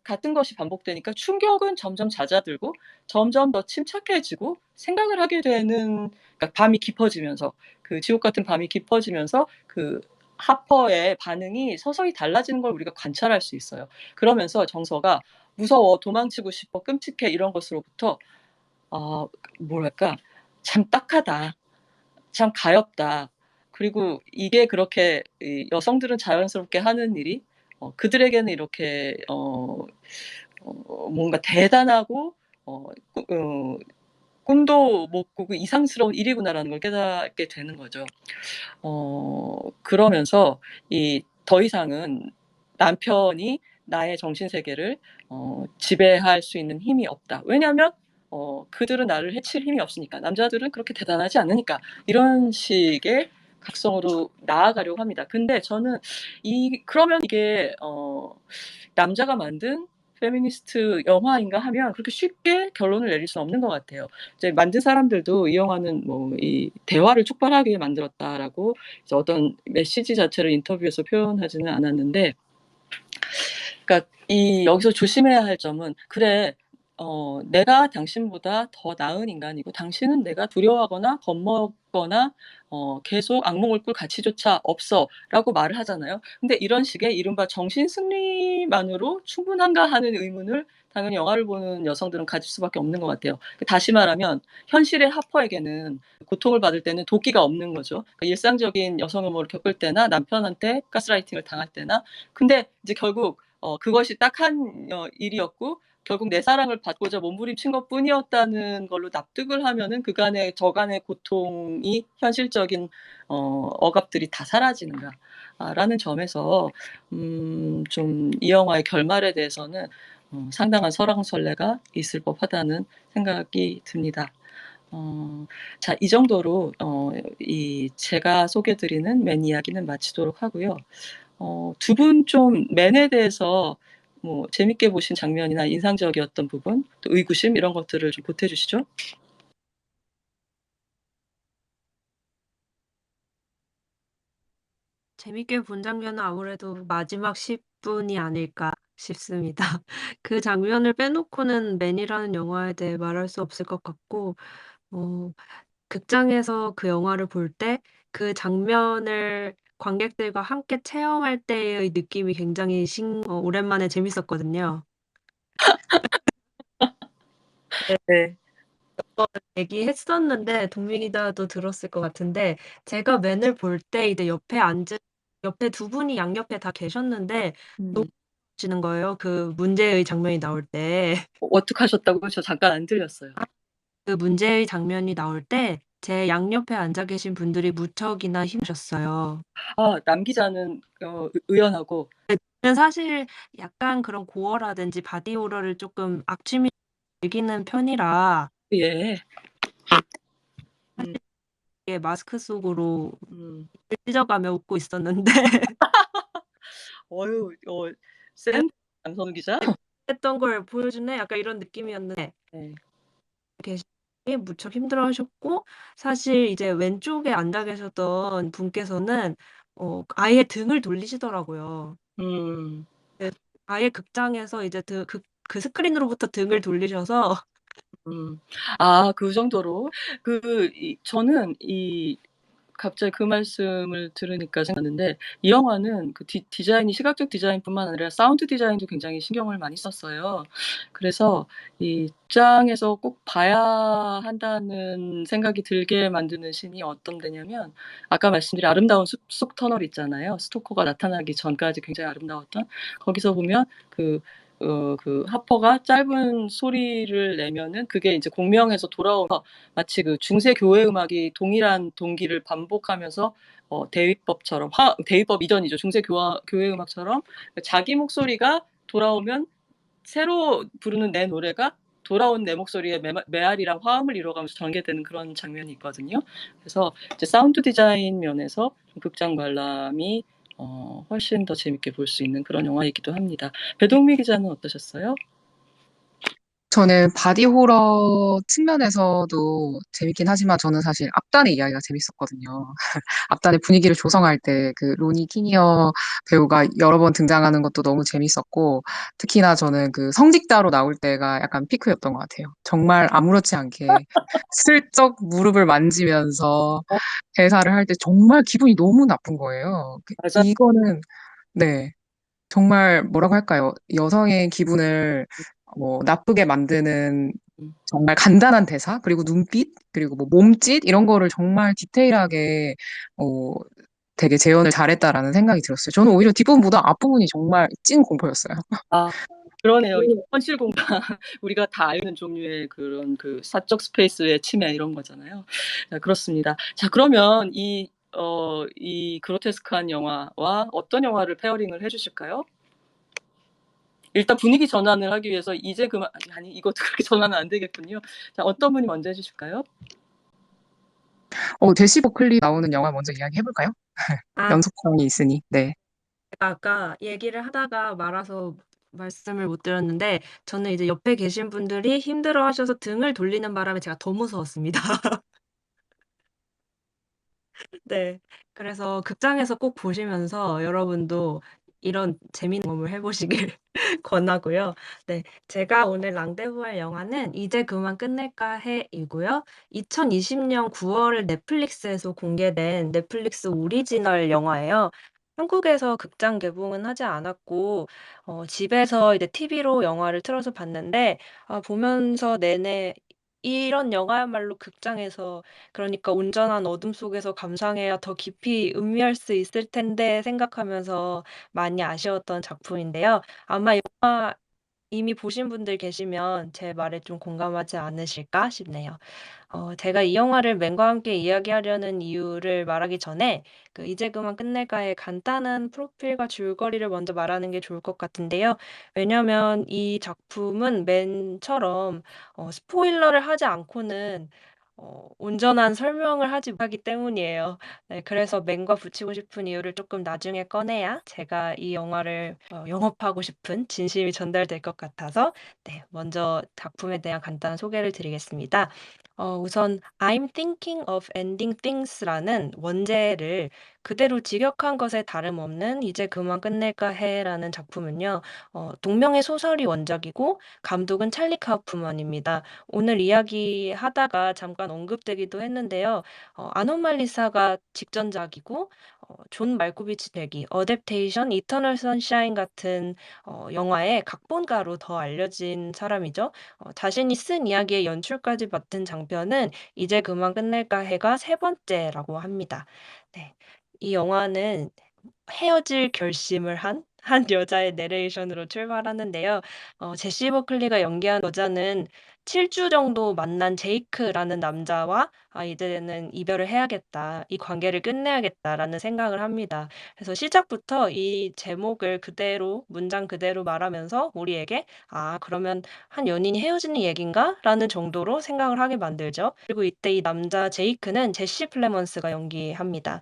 같은 것이 반복되니까 충격은 점점 잦아들고 점점 더 침착해지고 생각을 하게 되는, 그러니까 밤이 깊어지면서, 그 지옥 같은 밤이 깊어지면서 그 하퍼의 반응이 서서히 달라지는 걸 우리가 관찰할 수 있어요. 그러면서 정서가 무서워, 도망치고 싶어, 끔찍해, 이런 것으로부터 뭐랄까, 참 딱하다, 참 가엾다. 그리고 이게 그렇게 여성들은 자연스럽게 하는 일이 그들에게는 이렇게 뭔가 대단하고 어, 꿈도 못 꾸고 이상스러운 일이구나라는 걸 깨닫게 되는 거죠. 그러면서 더 이상은 남편이 나의 정신 세계를 지배할 수 있는 힘이 없다. 왜냐하면 그들은 나를 해칠 힘이 없으니까, 남자들은 그렇게 대단하지 않으니까, 이런 식의 각성으로 나아가려고 합니다. 근데 저는 그러면 이게 남자가 만든 페미니스트 영화인가 하면 그렇게 쉽게 결론을 내릴 수는 없는 것 같아요. 이제 만든 사람들도 이 영화는 뭐 이 대화를 촉발하게 만들었다라고 이제 어떤 메시지 자체를 인터뷰에서 표현하지는 않았는데, 그러니까 여기서 조심해야 할 점은, 그래, 내가 당신보다 더 나은 인간이고 당신은 내가 두려워하거나 겁먹거나 계속 악몽을 꿀 가치조차 없어라고 말을 하잖아요. 근데 이런 식의 이른바 정신 승리만으로 충분한가 하는 의문을 당연히 영화를 보는 여성들은 가질 수밖에 없는 것 같아요. 다시 말하면 현실의 하퍼에게는 고통을 받을 때는 도끼가 없는 거죠. 그러니까 일상적인 여성 혐오를 겪을 때나 남편한테 가스라이팅을 당할 때나, 근데 이제 결국 그것이 딱한 일이었고 결국 내 사랑을 받고자 몸부림친 것뿐이었다는 걸로 납득을 하면은 저간의 고통이, 현실적인 억압들이 다 사라지는가라는 점에서 좀 이 영화의 결말에 대해서는 상당한 설왕설래가 있을 법하다는 생각이 듭니다. 자, 이 정도로 제가 소개드리는 맨 이야기는 마치도록 하고요. 두 분 좀 맨에 대해서 뭐 재밌게 보신 장면이나 인상적이었던 부분, 또 의구심 이런 것들을 좀 보태 주시죠. 재밌게 본 장면은 아무래도 마지막 10 분이 아닐까 싶습니다. 그 장면을 빼놓고는 맨이라는 영화에 대해 말할 수 없을 것 같고 어 극장에서 그 영화를 볼 때 그 장면을 관객들과 함께 체험할 때의 느낌이 굉장히 오랜만에 재밌었거든요. 네. 네. 얘기했었는데 동미 기자도 들었을 것 같은데 제가 맨을 볼 때 이제 옆에 두 분이 양옆에 다 계셨는데 너무 음. 지는 거예요. 그 문제의 장면이 나올 때. 어떡하셨다고요? 저 잠깐 안 들렸어요. 그 문제의 장면이 나올 때 제 양옆에 앉아 계신 분들이 무척이나 힘드셨어요. 아, 남 기자는 의연하고. 저는 사실 약간 그런 고어라든지 바디 호러를 조금 악취미 즐기는 편이라 예. 음. 이게 마스크 속으로 음. 찢어가며 웃고 있었는데 어유, 센 안선우 기자? 했던 걸 보여주네 약간 이런 느낌이었는데 네. 계신 분이 무척 힘들어하셨고 사실 이제 왼쪽에 앉아 계셨던 분께서는 아예 등을 돌리시더라고요. 음. 네. 아예 극장에서 이제 그 스크린으로부터 등을 돌리셔서 음. 아, 그 정도로. 저는 갑자기 그 말씀을 들으니까 생각났는데, 이 영화는 그 디자인이 시각적 디자인뿐만 아니라 사운드 디자인도 굉장히 신경을 많이 썼어요. 그래서 이 극장에서 꼭 봐야 한다는 생각이 들게 만드는 씬이 어떤 데냐면, 아까 말씀드린 아름다운 숲속 터널 있잖아요. 스토커가 나타나기 전까지 굉장히 아름다웠던. 거기서 보면 그 하퍼가 짧은 소리를 내면은 그게 이제 공명에서 돌아오면서 마치 그 중세 교회 음악이 동일한 동기를 반복하면서 대위법처럼 대위법 이전이죠. 중세 교회 음악처럼 자기 목소리가 돌아오면 새로 부르는 내 노래가 돌아온 내 목소리에 메아리랑 화음을 이뤄가면서 전개되는 그런 장면이 있거든요. 그래서 이제 사운드 디자인 면에서 극장 관람이 훨씬 더 재밌게 볼 수 있는 그런 영화이기도 합니다. 배동미 기자는 어떠셨어요? 저는 바디 호러 측면에서도 재밌긴 하지만 저는 사실 앞단의 이야기가 재밌었거든요. 앞단의 분위기를 조성할 때 그 로니 키니어 배우가 여러 번 등장하는 것도 너무 재밌었고 특히나 저는 그 성직자로 나올 때가 약간 피크였던 것 같아요. 정말 아무렇지 않게 슬쩍 무릎을 만지면서 어, 대사를 할 때 정말 기분이 너무 나쁜 거예요. 맞아. 이거는 네. 정말 뭐라고 할까요? 여성의 기분을 나쁘게 만드는 음. 정말 간단한 대사, 그리고 눈빛, 그리고 뭐 몸짓 이런 거를 정말 디테일하게 어, 되게 재현을 잘했다라는 생각이 들었어요. 저는 오히려 뒷부분보다 앞부분이 정말 찐 공포였어요. 아, 그러네요. 이게 현실 공간, 우리가 다 아는 종류의 그런 그 사적 스페이스의 침해 이런 거잖아요. 자, 그렇습니다. 자, 그러면 이 그로테스크한 영화와 어떤 영화를 페어링을 해주실까요? 일단 분위기 전환을 하기 위해서 이제 그만, 아니, 이것도 그렇게 전환은 안 되겠군요. 자, 어떤 분이 먼저 해주실까요? 제시 버클리 나오는 영화 먼저 이야기해볼까요? 아 연속성이 있으니. 네. 제가 아까 얘기를 하다가 말아서 말씀을 못 드렸는데 저는 이제 옆에 계신 분들이 힘들어하셔서 등을 돌리는 바람에 제가 더 무서웠습니다. 네. 그래서 극장에서 꼭 보시면서 여러분도 이런 재미있는 경험을 해 보시길 권하고요. 네. 제가 오늘 랑데부할 영화는 이제 그만 끝낼까 해이고요. 2020년 9월 넷플릭스에서 공개된 넷플릭스 오리지널 영화예요. 한국에서 극장 개봉은 하지 않았고 집에서 이제 TV로 영화를 틀어서 봤는데 보면서 내내 이런 영화야말로 극장에서 그러니까 '온전한 어둠 속에서 감상해야 더 깊이 음미할 수 있을 텐데.' 생각하면서 많이 아쉬웠던 작품인데요. 아마 영화 이미 보신 분들 계시면 제 말에 좀 공감하지 않으실까 싶네요. 제가 이 영화를 맨과 함께 이야기하려는 이유를 말하기 전에 그 이제 그만 끝낼까의 간단한 프로필과 줄거리를 먼저 말하는 게 좋을 것 같은데요. 왜냐면 이 작품은 맨처럼 스포일러를 하지 않고는 온전한 설명을 하지 못하기 때문이에요. 네, 그래서 맨과 붙이고 싶은 이유를 조금 나중에 꺼내야 제가 이 영화를 영업하고 싶은 진심이 전달될 것 같아서 네, 먼저 작품에 대한 간단한 소개를 드리겠습니다. 우선 I'm thinking of ending things라는 원제를 그대로 직역한 것에 다름없는 이제 그만 끝낼까 해라는 작품은요. 동명의 소설이 원작이고 감독은 찰리 카우프만입니다. 오늘 이야기하다가 잠깐 언급되기도 했는데요. 아노말리사가 직전작이고 존 말코비치 대기, 어댑테이션, 이터널 선샤인 같은 영화의 각본가로 더 알려진 사람이죠. 자신이 쓴 이야기의 연출까지 맡은 장편은 이제 그만 끝낼까 해가 세 번째라고 합니다. 네. 이 영화는 헤어질 결심을 한 여자의 내레이션으로 출발하는데요. 제시 버클리가 연기한 여자는 7주 정도 만난 제이크라는 남자와 '아 이제는 이별을 해야겠다. 이 관계를 끝내야겠다.'라는 생각을 합니다. 그래서 시작부터 이 제목을 그대로 문장 그대로 말하면서 우리에게 '아 그러면 한 연인이 헤어지는 얘긴가?'라는 정도로 생각을 하게 만들죠. 그리고 이때 이 남자 제이크는 제시 플레먼스가 연기합니다.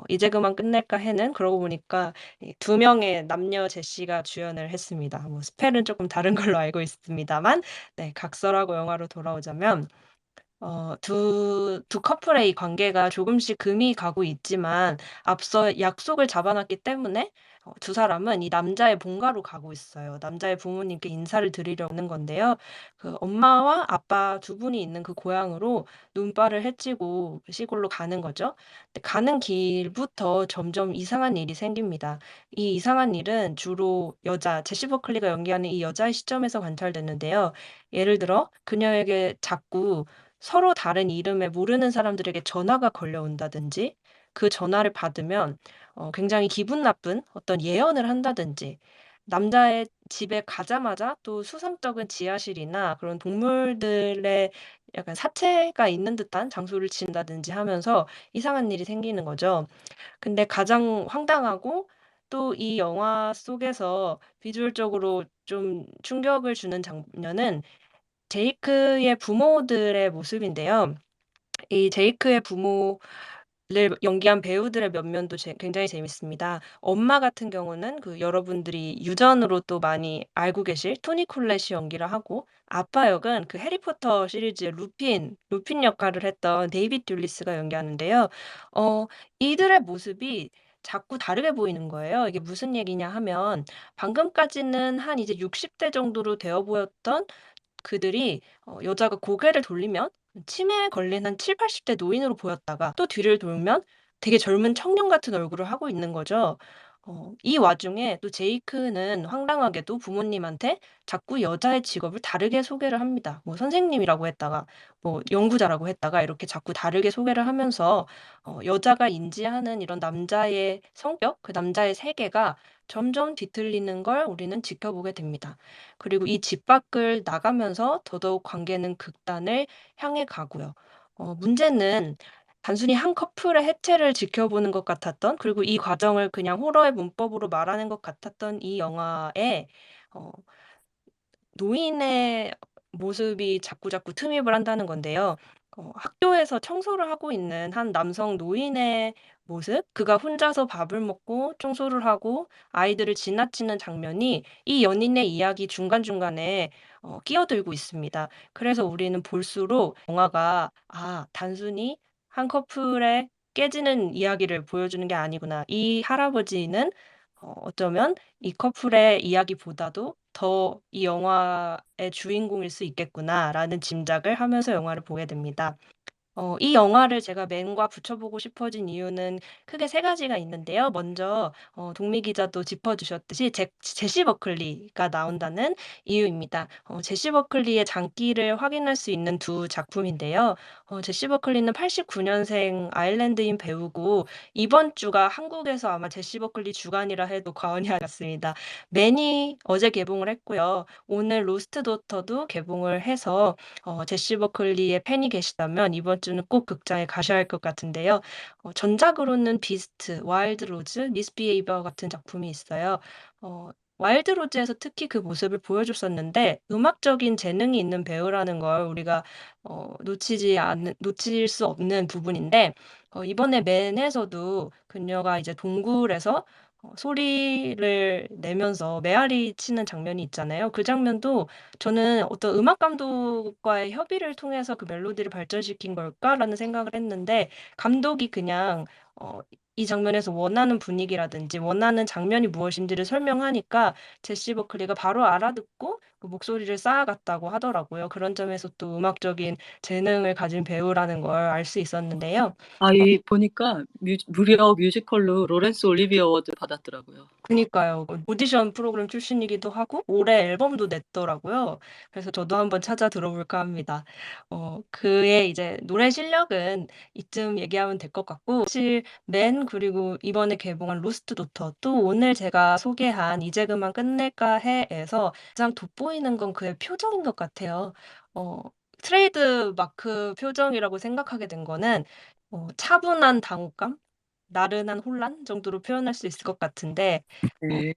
이제 그만 끝낼까 해는 그러고 보니까 이 두 명의 남녀 제시가 주연을 했습니다. 뭐 스펠은 쪼끔 다른 걸로 알고 있습니다만 네 각설하고 영화로 돌아오자면 두 커플의 이 관계가 조금씩 금이 가고 있지만 앞서 약속을 잡아 놨기 때문에 두 사람은 이 남자의 본가로 가고 있어요. 남자의 부모님께 인사를 드리려 오는 건데요. 그 엄마와 아빠 두 분이 있는 그 고향으로 눈발을 헤치고 그 시골로 가는 거죠. 근데 가는 길부터 점점 이상한 일이 생깁니다. 이 이상한 일은 주로 여자 제시 버클리가 연기하는 이 여자의 시점에서 관찰되는데요. 예를 들어 그녀에게 자꾸 서로 다른 이름의 모르는 사람들에게 전화가 걸려온다든지 그 전화를 받으면 굉장히 기분 나쁜 어떤 예언을 한다든지 남자의 집에 가자마자 또 수상쩍은 지하실이나 그런 동물들의 약간 사체가 있는 듯한 장소를 지른다든지 하면서 이상한 일이 생기는 거죠. 근데 가장 황당하고 또 이 영화 속에서 비주얼적으로 좀 충격을 주는 장면은 제이크의 부모들의 모습인데요. 이 제이크의 부모를 연기한 배우들의 면면도 굉장히 재밌습니다. 엄마 같은 경우는 그 여러분들이 유전으로 또 많이 알고 계실 토니 콜렛이 연기를 하고 아빠 역은 그 해리포터 시리즈의 루핀 역할을 했던 데이빗 듈리스가 연기하는데요. 어 이들의 모습이 자꾸 다르게 보이는 거예요. 이게 무슨 얘기냐 하면 방금까지는 한 이제 60대 정도로 되어 보였던 그들이 여자가 고개를 돌리면 치매에 걸린 한 70-80대 노인으로 보였다가 또 뒤를 돌면 되게 젊은 청년 같은 얼굴을 하고 있는 거죠. 이 와중에 또 제이크는 황당하게도 부모님한테 자꾸 여자의 직업을 다르게 소개를 합니다. 뭐 선생님이라고 했다가 뭐 연구자라고 했다가 이렇게 자꾸 다르게 소개를 하면서 여자가 인지하는 이런 남자의 성격, 그 남자의 세계가 점점 뒤틀리는 걸 우리는 지켜보게 됩니다. 그리고 이 집 밖을 나가면서 더더욱 관계는 극단을 향해 가고요. 문제는 단순히 한 커플의 해체를 지켜보는 것 같았던 그리고 이 과정을 그냥 호러의 문법으로 말하는 것 같았던 이 영화에 어 노인의 모습이 자꾸자꾸 틈입을 한다는 건데요. 학교에서 청소를 하고 있는 한 남성 노인의 모습, 그가 혼자서 밥을 먹고 청소를 하고 아이들을 지나치는 장면이 이 연인의 이야기 중간중간에 끼어들고 있습니다. 그래서 우리는 볼수록 영화가 '아 단순히 한 커플의 깨지는 이야기를 보여주는 게 아니구나. 이 할아버지는 어쩌면 이 커플의 이야기보다도 더 이 영화의 주인공일 수 있겠구나.'라는 짐작을 하면서 영화를 보게 됩니다. 이 영화를 제가 맨과 붙여보고 싶어진 이유는 크게 세 가지가 있는데요. 먼저 동미 기자도 짚어 주셨듯이 제시 버클리가 나온다는 이유입니다. 제시 버클리의 장기를 확인할 수 있는 두 작품인데요. 제시 버클리는 89 년생 아일랜드인 배우고 이번 주가 한국에서 아마 제시 버클리 주간이라 해도 과언이 아니었습니다. 맨이 어제 개봉을 했고요. 오늘 로스트 도터도 개봉을 해서 제시 버클리의 팬이 계시다면 이번 주는 꼭 극장에 가셔야 할 것 같은데요. 전작으로는 비스트, 와일드 로즈, 미스비헤이비어 같은 작품이 있어요. 와일드 로즈에서 특히 그 모습을 보여줬었는데 음악적인 재능이 있는 배우라는 걸 우리가 놓칠 수 없는 부분인데 이번에 맨에서도 그녀가 이제 동굴에서 소리를 내면서 메아리 치는 장면이 있잖아요. 그 장면도 저는 '어떤 음악 감독과의 협의를 통해서 그 멜로디를 발전시킨 걸까?'라는 생각을 했는데 감독이 그냥 이 장면에서 원하는 분위기라든지 원하는 장면이 무엇인지를 설명하니까 제시 버클리가 바로 알아듣고 그 목소리를 쌓아갔다고 하더라고요. 그런 점에서 또 음악적인 재능을 가진 배우라는 걸 알 수 있었는데요. 이 보니까 무려 뮤지컬로 로렌스 올리비어 어워드 받았더라고요. 그니까요. 오디션 프로그램 출신이기도 하고 올해 앨범도 냈더라고요. 그래서 저도 한번 찾아 들어볼까 합니다. 그의 이제 노래 실력은 이쯤 얘기하면 될 것 같고 사실 맨 그리고 이번에 개봉한 로스트 도터 또 오늘 제가 소개한 이제 그만 끝낼까 해에서 가장 돋보이는 건 그의 표정인 것 같아요. 어 트레이드 마크 표정이라고 생각하게 된 거는 차분한 당혹감, 나른한 혼란 정도로 표현할 수 있을 것 같은데 어 네.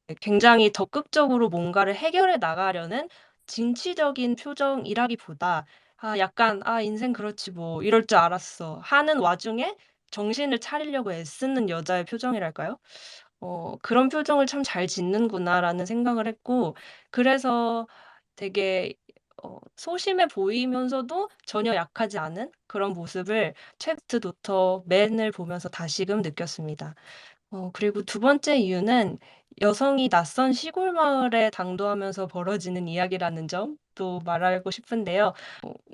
네 굉장히 적극적으로 뭔가를 해결해 나가려는 진취적인 표정이라기보다 약간 '아 인생 그렇지 뭐. 이럴 줄 알았어.' 하는 와중에 정신을 차리려고 애쓰는 여자의 표정이랄까요? '그런 표정을 참 잘 짓는구나.'라는 생각을 했고 그래서 되게 소심해 보이면서도 전혀 약하지 않은 그런 모습을 체스트 도터 맨을 보면서 다시금 느꼈습니다. 그리고 두 번째 이유는 여성이 낯선 시골 마을에 당도하면서 벌어지는 이야기라는 점도 말하고 싶은데요.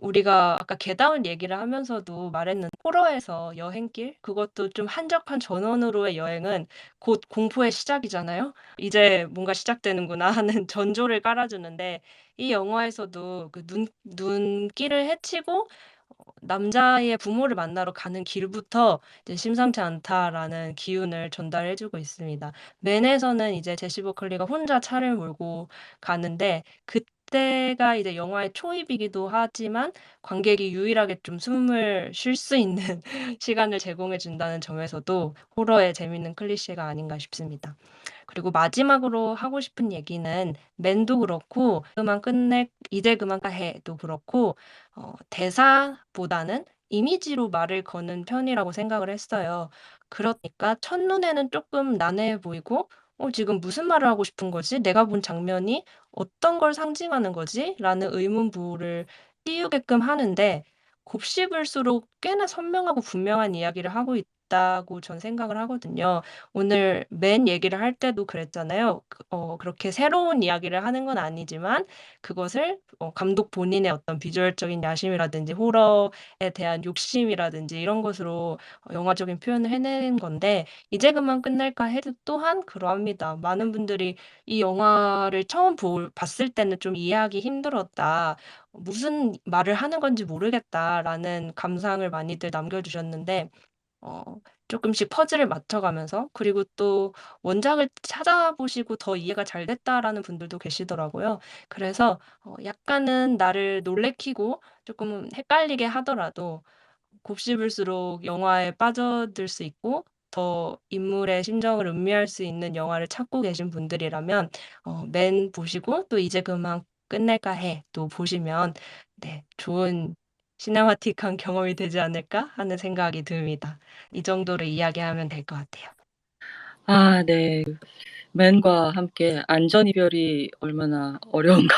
우리가 아까 겟아웃 얘기를 하면서도 말했는데 호러에서 여행길 그것도 좀 한적한 전원으로의 여행은 곧 공포의 시작이잖아요. '이제 뭔가 시작되는구나.' 하는 전조를 깔아 주는데 이 영화에서도 그 눈길을 헤치고 남자의 부모를 만나러 가는 길부터 이제 '심상치 않다.'라는 기운을 전달해 주고 있습니다. 맨에서는 이제 제시 버클리가 혼자 차를 몰고 가는데 그때가 이제 영화의 초입이기도 하지만 관객이 유일하게 좀 숨을 쉴 수 있는 시간을 제공해 준다는 점에서도 호러의 재미있는 클리셰가 아닌가 싶습니다. 그리고 마지막으로 하고 싶은 얘기는 맨도 그렇고 이제 그만 해도 그렇고 대사보다는 이미지로 말을 거는 편이라고 생각을 했어요. 그러니까 첫눈에는 조금 난해해 보이고 '지금 무슨 말을 하고 싶은 거지? 내가 본 장면이 어떤 걸 상징하는 거지?' 라는 의문부를 띄우게끔 하는데 곱씹을수록 꽤나 선명하고 분명한 이야기를 하고 있다고 전 생각을 하거든요. 오늘 맨 얘기를 할 때도 그랬잖아요. 그렇게 새로운 이야기를 하는 건 아니지만 그것을 감독 본인의 어떤 비주얼적인 야심이라든지 호러에 대한 욕심이라든지 이런 것으로 영화적인 표현을 해낸 건데 이제 그만 끝낼까 해도 또한 그러합니다. 많은 분들이 이 영화를 처음 봤을 때는 좀 이해하기 힘들었다. '무슨 말을 하는 건지 모르겠다.'라는 감상을 많이들 남겨 주셨는데 어 쪼끔씩 퍼즐을 맞춰가면서 그리고 또 원작을 찾아보시고 더 이해가 잘 됐다라는 분들도 계시더라고요. 그래서 약간은 나를 놀래키고 쪼끔 헷갈리게 하더라도 곱씹을수록 영화에 빠져들 수 있고 더 인물의 심정을 음미할 수 있는 영화를 찾고 계신 분들이라면 맨 보시고 또 '이제 그만 끝낼까 해.'도 보시면 네 좋은 시네마틱한 경험이 되지 않을까 하는 생각이 듭니다. 이 정도로 이야기하면 될 것 같아요. 네. 맨과 함께 안전 이별이 얼마나 어려운가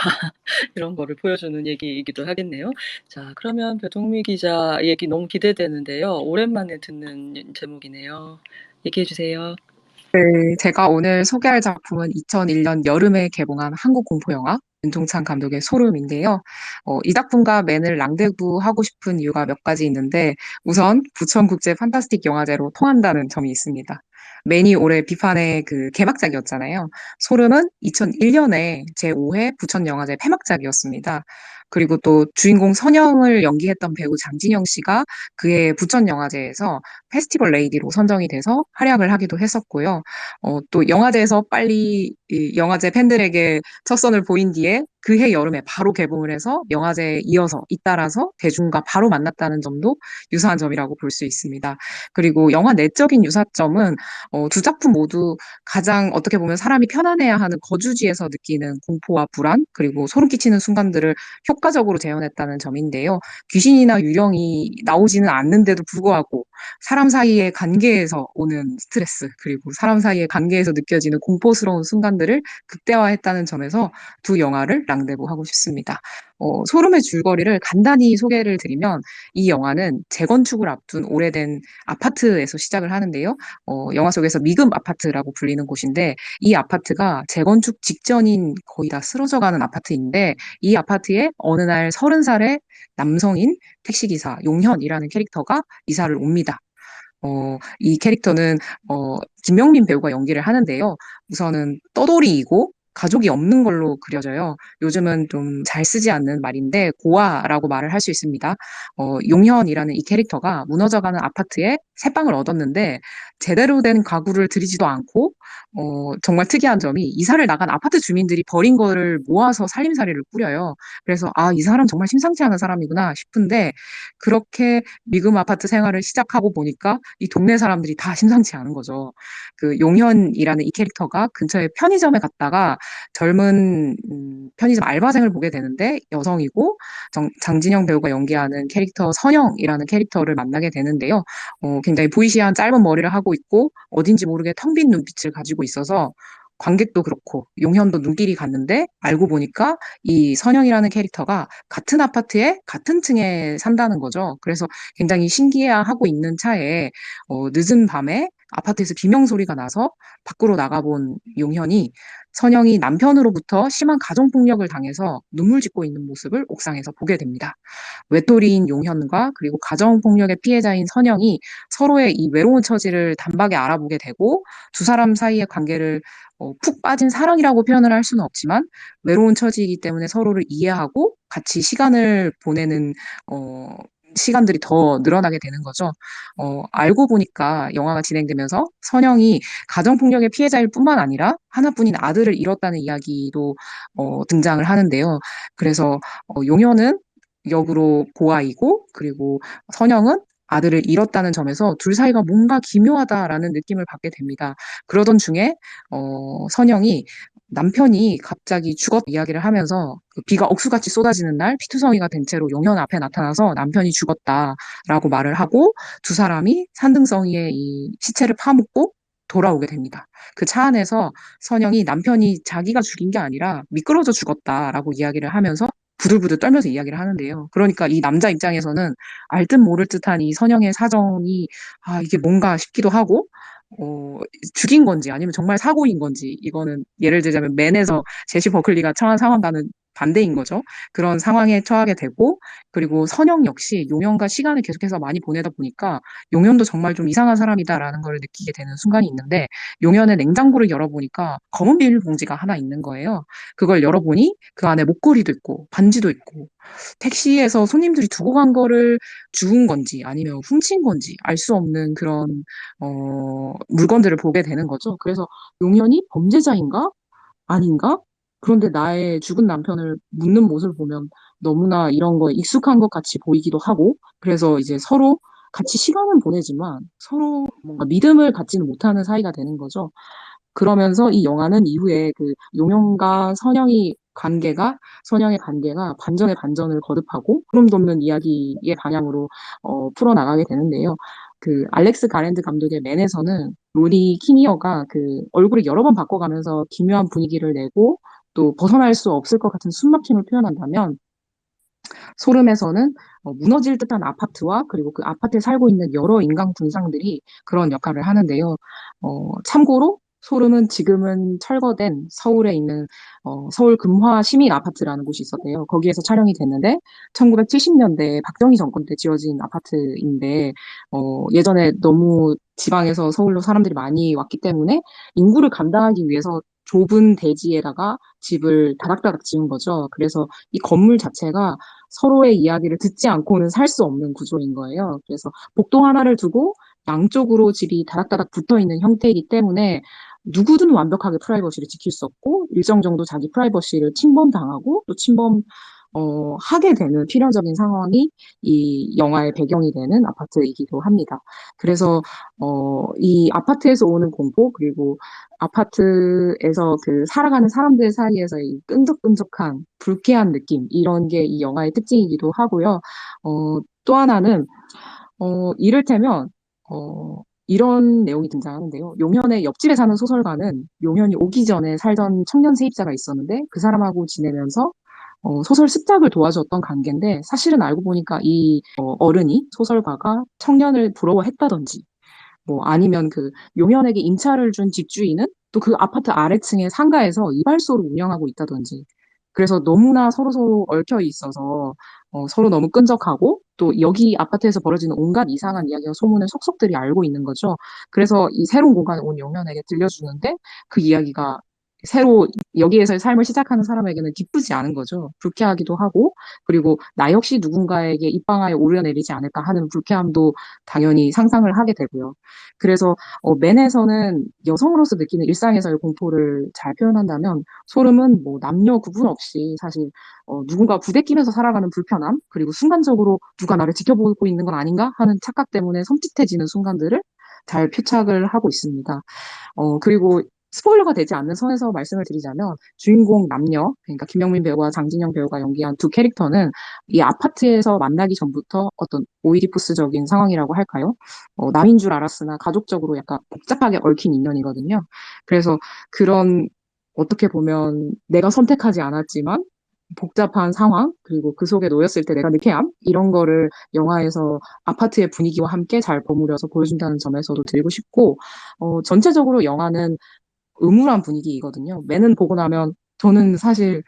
이런 거를 보여주는 얘기이기도 하겠네요. 자, 그러면 배동미 기자 얘기 너무 기대되는데요. 오랜만에 듣는 제목이네요. 얘기해 주세요. 네, 제가 오늘 소개할 작품은 2001년 여름에 개봉한 한국 공포영화 윤종찬 감독의 소름인데요. 이 작품과 맨을 랑데부하고 싶은 이유가 몇 가지 있는데 우선 부천국제 판타스틱 영화제로 통한다는 점이 있습니다. 맨이 올해 비판의 그 개막작이었잖아요. 소름은 2001년에 제5회 부천영화제 폐막작이었습니다. 그리고 또 주인공 선영을 연기했던 배우 장진영 씨가 그해 부천영화제에서 페스티벌 레이디로 선정이 돼서 활약을 하기도 했었고요. 또 영화제에서 빨리 이 영화제 팬들에게 첫 선을 보인 뒤에 그해 여름에 바로 개봉을 해서 영화제에 이어서 잇따라서 대중과 바로 만났다는 점도 유사한 점이라고 볼 수 있습니다. 그리고 영화 내적인 유사점은 두 작품 모두 가장 어떻게 보면 사람이 편안해야 하는 거주지에서 느끼는 공포와 불안, 그리고 소름 끼치는 순간들을 효과적으로 재현했다는 점인데요. 귀신이나 유령이 나오지는 않는데도 불구하고 사람 사이의 관계에서 오는 스트레스, 그리고 사람 사이의 관계에서 느껴지는 공포스러운 순간들을 극대화했다는 점에서 두 영화를 랑데부하고 싶습니다. 소름의 줄거리를 간단히 소개를 드리면 이 영화는 재건축을 앞둔 오래된 아파트에서 시작을 하는데요. 영화 속에서 미금 아파트라고 불리는 곳인데 이 아파트가 재건축 직전인 거의 다 쓰러져가는 아파트인데 이 아파트에 어느 날 30살의 남성인 택시기사 용현이라는 캐릭터가 이사를 옵니다. 이 캐릭터는 김명민 배우가 연기를 하는데요. 우선은 떠돌이이고 가족이 없는 걸로 그려져요. 요즘은 좀 잘 쓰지 않는 말인데 고아라고 말을 할 수 있습니다. 용현이라는 이 캐릭터가 무너져가는 아파트에 새 방을 얻었는데 제대로 된 가구를 들이지도 않고 정말 특이한 점이 이사를 나간 아파트 주민들이 버린 거를 모아서 살림살이를 꾸려요. 그래서 아, 이 사람 정말 심상치 않은 사람이구나 싶은데 그렇게 미금 아파트 생활을 시작하고 보니까 이 동네 사람들이 다 심상치 않은 거죠. 그 용현이라는 이 캐릭터가 근처에 편의점에 갔다가 젊은 편의점 알바생을 보게 되는데 여성이고 장진영 배우가 연기하는 캐릭터 선영이라는 캐릭터를 만나게 되는데요. 굉장히 보이시한 짧은 머리를 하고 있고 어딘지 모르게 텅 빈 눈빛을 가지고 있어서 관객도 그렇고 용현도 눈길이 갔는데 알고 보니까 이 선영이라는 캐릭터가 같은 아파트에 같은 층에 산다는 거죠. 그래서 굉장히 신기해하고 있는 차에 늦은 밤에 아파트에서 비명 소리가 나서 밖으로 나가본 용현이 선영이 남편으로부터 심한 가정폭력을 당해서 눈물 짓고 있는 모습을 옥상에서 보게 됩니다. 외톨이인 용현과 그리고 가정폭력의 피해자인 선영이 서로의 이 외로운 처지를 단박에 알아보게 되고 두 사람 사이의 관계를 푹 빠진 사랑이라고 표현을 할 수는 없지만 외로운 처지이기 때문에 서로를 이해하고 같이 시간을 보내는 시간들이 더 늘어나게 되는 거죠. 알고 보니까 영화가 진행되면서 선영이 가정폭력의 피해자일 뿐만 아니라 하나뿐인 아들을 잃었다는 이야기도 등장을 하는데요. 그래서 용현은 역으로 고아이고 그리고 선영은 아들을 잃었다는 점에서 둘 사이가 뭔가 기묘하다라는 느낌을 받게 됩니다. 그러던 중에 선영이 남편이 갑자기 죽었 이야기를 하면서 그 비가 억수같이 쏟아지는 날 피투성이가 된 채로 용현 앞에 나타나서 남편이 죽었다라고 말을 하고 두 사람이 산등성이의 이 시체를 파묻고 돌아오게 됩니다. 그 차 안에서 선영이 남편이 자기가 죽인 게 아니라 미끄러져 죽었다라고 이야기를 하면서 부들부들 떨면서 이야기를 하는데요. 그러니까 이 남자 입장에서는 알 듯 모를 듯한 이 선영의 사정이 아, 이게 뭔가 싶기도 하고 죽인 건지 아니면 정말 사고인 건지 이거는 예를 들자면 맨에서 제시 버클리가 처한 상황과는 반대인 거죠. 그런 상황에 처하게 되고 그리고 선영 역시 용현과 시간을 계속해서 많이 보내다 보니까 용현도 정말 좀 이상한 사람이다라는 걸 느끼게 되는 순간이 있는데 용현의 냉장고를 열어보니까 검은 비닐봉지가 하나 있는 거예요. 그걸 열어보니 그 안에 목걸이도 있고 반지도 있고 택시에서 손님들이 두고 간 거를 주운 건지 아니면 훔친 건지 알 수 없는 그런 물건들을 보게 되는 거죠. 그래서 용현이 범죄자인가? 아닌가? 그런데 나의 죽은 남편을 묻는 모습을 보면 너무나 이런 거에 익숙한 것 같이 보이기도 하고, 그래서 이제 서로 같이 시간은 보내지만 서로 뭔가 믿음을 갖지는 못하는 사이가 되는 거죠. 그러면서 이 영화는 이후에 그 용영과 선영의 관계가 반전에 반전을 거듭하고 흐름 돋는 이야기의 방향으로 풀어나가게 되는데요. 그 알렉스 가랜드 감독의 맨에서는 로리 키니어가 그 얼굴을 여러 번 바꿔가면서 기묘한 분위기를 내고 또 벗어날 수 없을 것 같은 숨막힘을 표현한다면 소름에서는 무너질 듯한 아파트와 그리고 그 아파트에 살고 있는 여러 인간 군상들이 그런 역할을 하는데요. 참고로 소름은 지금은 철거된 서울에 있는 서울 금화 시민 아파트라는 곳이 있었대요. 거기에서 촬영이 됐는데 1970년대 박정희 정권 때 지어진 아파트인데 예전에 너무 지방에서 서울로 사람들이 많이 왔기 때문에 인구를 감당하기 위해서 좁은 대지에다가 집을 다닥다닥 지은 거죠. 그래서 이 건물 자체가 서로의 이야기를 듣지 않고는 살 수 없는 구조인 거예요. 그래서 복도 하나를 두고 양쪽으로 집이 다닥다닥 붙어 있는 형태이기 때문에 누구든 완벽하게 프라이버시를 지킬 수 없고 일정 정도 자기 프라이버시를 침범당하고 또 하게 되는 필연적인 상황이 이 영화의 배경이 되는 아파트이기도 합니다. 그래서 이 아파트에서 오는 공포 그리고 아파트에서 그 살아가는 사람들 사이에서 이 끈적끈적한 불쾌한 느낌 이런 게 이 영화의 특징이기도 하고요. 또 하나는 이를테면, 이런 내용이 등장하는데요. 용현의 옆집에 사는 소설가는 용현이 오기 전에 살던 청년 세입자가 있었는데 그 사람하고 지내면서 소설 습작을 도와줬던 관계인데 사실은 알고 보니까 이 어른이 소설가가 청년을 부러워했다든지 뭐 아니면 그 용현에게 임차를 준 집주인은 또 그 아파트 아래층의 상가에서 이발소를 운영하고 있다든지 그래서 너무나 서로서로 얽혀 있어서 서로 너무 끈적하고 또 여기 아파트에서 벌어지는 온갖 이상한 이야기와 소문을 속속들이 알고 있는 거죠. 그래서 이 새로운 공간에 온 용현에게 들려주는데 그 이야기가 새로 여기에서의 삶을 시작하는 사람에게는 기쁘지 않은 거죠. 불쾌하기도 하고 그리고 나 역시 누군가에게 입방아에 오르내리지 않을까 하는 불쾌함도 당연히 상상을 하게 되고요. 그래서 맨에서는 여성으로서 느끼는 일상에서의 공포를 잘 표현한다면 소름은 뭐 남녀 구분 없이 사실 누군가 부대끼면서 살아가는 불편함 그리고 순간적으로 누가 나를 지켜보고 있는 건 아닌가 하는 착각 때문에 섬찟해지는 순간들을 잘 표착을 하고 있습니다. 그리고 스포일러가 되지 않는 선에서 말씀을 드리자면 주인공 남녀, 그러니까 김영민 배우와 장진영 배우가 연기한 두 캐릭터는 이 아파트에서 만나기 전부터 어떤 오이디푸스적인 상황이라고 할까요? 남인 줄 알았으나 가족적으로 약간 복잡하게 얽힌 인연이거든요. 그래서 그런 어떻게 보면 내가 선택하지 않았지만 복잡한 상황, 그리고 그 속에 놓였을 때 내가 느끼함, 이런 거를 영화에서 아파트의 분위기와 함께 잘 버무려서 보여준다는 점에서도 드리고 싶고, 전체적으로 영화는 음울한 분위기이거든요. 매는 보고 나면 저는 사실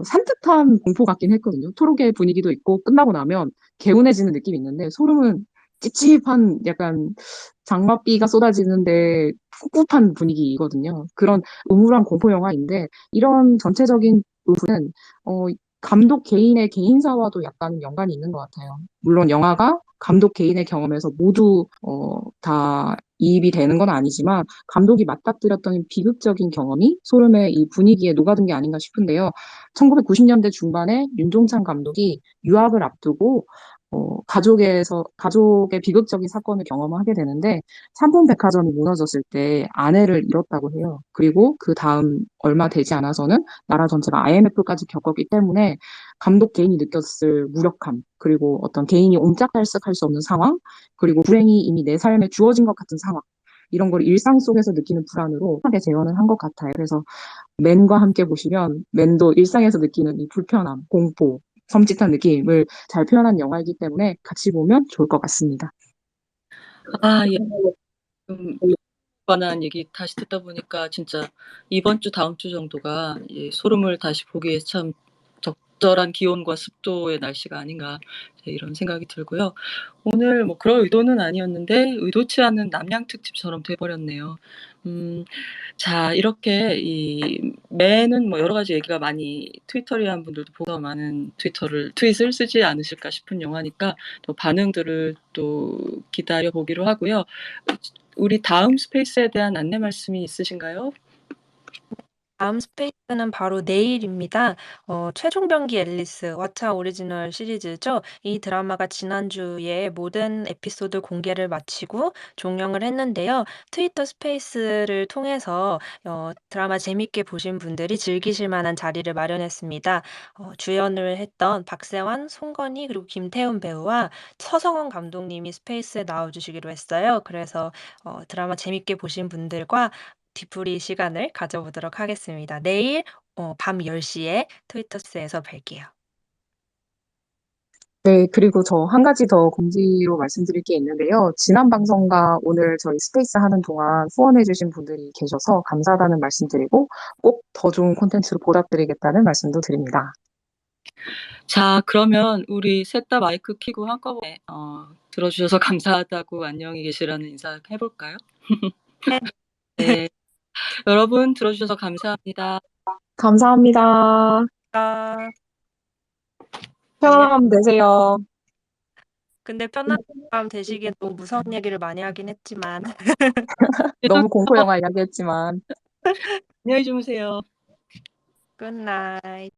산뜻한 공포 같긴 했거든요. 초록의 분위기도 있고 끝나고 나면 개운해지는 느낌이 있는데 소름은 찝찝한 약간 장맛비가 쏟아지는데 꿉꿉한 분위기이거든요. 그런 음울한 공포 영화인데 이런 전체적인 부분은 어, 감독 개인의 개인사와도 약간 연관이 있는 것 같아요. 물론 영화가 감독 개인의 경험에서 모두 다 이입이 되는 건 아니지만 감독이 맞닥뜨렸던 비극적인 경험이 소름의 이 분위기에 녹아든 게 아닌가 싶은데요. 1990년대 중반에 윤종찬 감독이 유학을 앞두고 가족의 비극적인 사건을 경험하게 되는데 삼풍백화점이 무너졌을 때 아내를 잃었다고 해요. 그리고 그 다음 얼마 되지 않아서는 나라 전체가 IMF까지 겪었기 때문에 감독 개인이 느꼈을 무력함, 그리고 어떤 개인이 옴짝달싹할 수 없는 상황, 그리고 불행이 이미 내 삶에 주어진 것 같은 상황, 이런 걸 일상 속에서 느끼는 불안으로 하게 재현을 한 것 같아요. 그래서 맨과 함께 보시면 맨도 일상에서 느끼는 이 불편함, 공포, 섬찟한 느낌을 잘 표현한 영화이기 때문에 같이 보면 좋을 것 같습니다. 아, 예. 관한 얘기 다시 듣다 보니까 진짜 이번 주 다음 주 정도가 소름을 다시 보기 위해 참 적절한 기온과 습도의 날씨가 아닌가 이런 생각이 들고요. 오늘 뭐 그럴 의도는 아니었는데 의도치 않은 남양 특집처럼 돼버렸네요. 자, 이렇게 이 매는 뭐 여러 가지 얘기가 많이 트위터리한 분들도 보다 많은 트윗을 쓰지 않으실까 싶은 영화니까 또 반응들을 또 기다려 보기로 하고요. 우리 다음 스페이스에 대한 안내 말씀이 있으신가요? 다음 스페이스는 바로 내일입니다. 최종 병기 앨리스 왓챠 오리지널 시리즈죠. 이 드라마가 지난주에 모든 에피소드 공개를 마치고 종영을 했는데요. 트위터 스페이스를 통해서 드라마 재밌게 보신 분들이 즐기실 만한 자리를 마련했습니다. 주연을 했던 박세환, 송건희 그리고 김태훈 배우와 서성원 감독님이 스페이스에 나와주시기로 했어요. 그래서 드라마 재밌게 보신 분들과 뒤풀이 시간을 가져보도록 하겠습니다. 내일 밤 10시에 트위터스에서 뵐게요. 네, 그리고 저 한 가지 더 공지로 말씀드릴 게 있는데요. 지난 방송과 오늘 저희 스페이스 하는 동안 후원해주신 분들이 계셔서 감사하다는 말씀 드리고 꼭 더 좋은 콘텐츠로 보답드리겠다는 말씀도 드립니다. 자, 그러면 우리 셋 다 마이크 켜고 한꺼번에 들어주셔서 감사하다고 안녕히 계시라는 인사 해볼까요? 네, 여러분 들어주셔서 감사합니다. 감사합니다. 안녕. 편안한 밤 되세요. 근데 편안한 밤 되시기엔 너무 무서운 얘기를 많이 하긴 했지만 너무 공포 영화 이야기했지만 안녕히 주무세요. 굿나잇.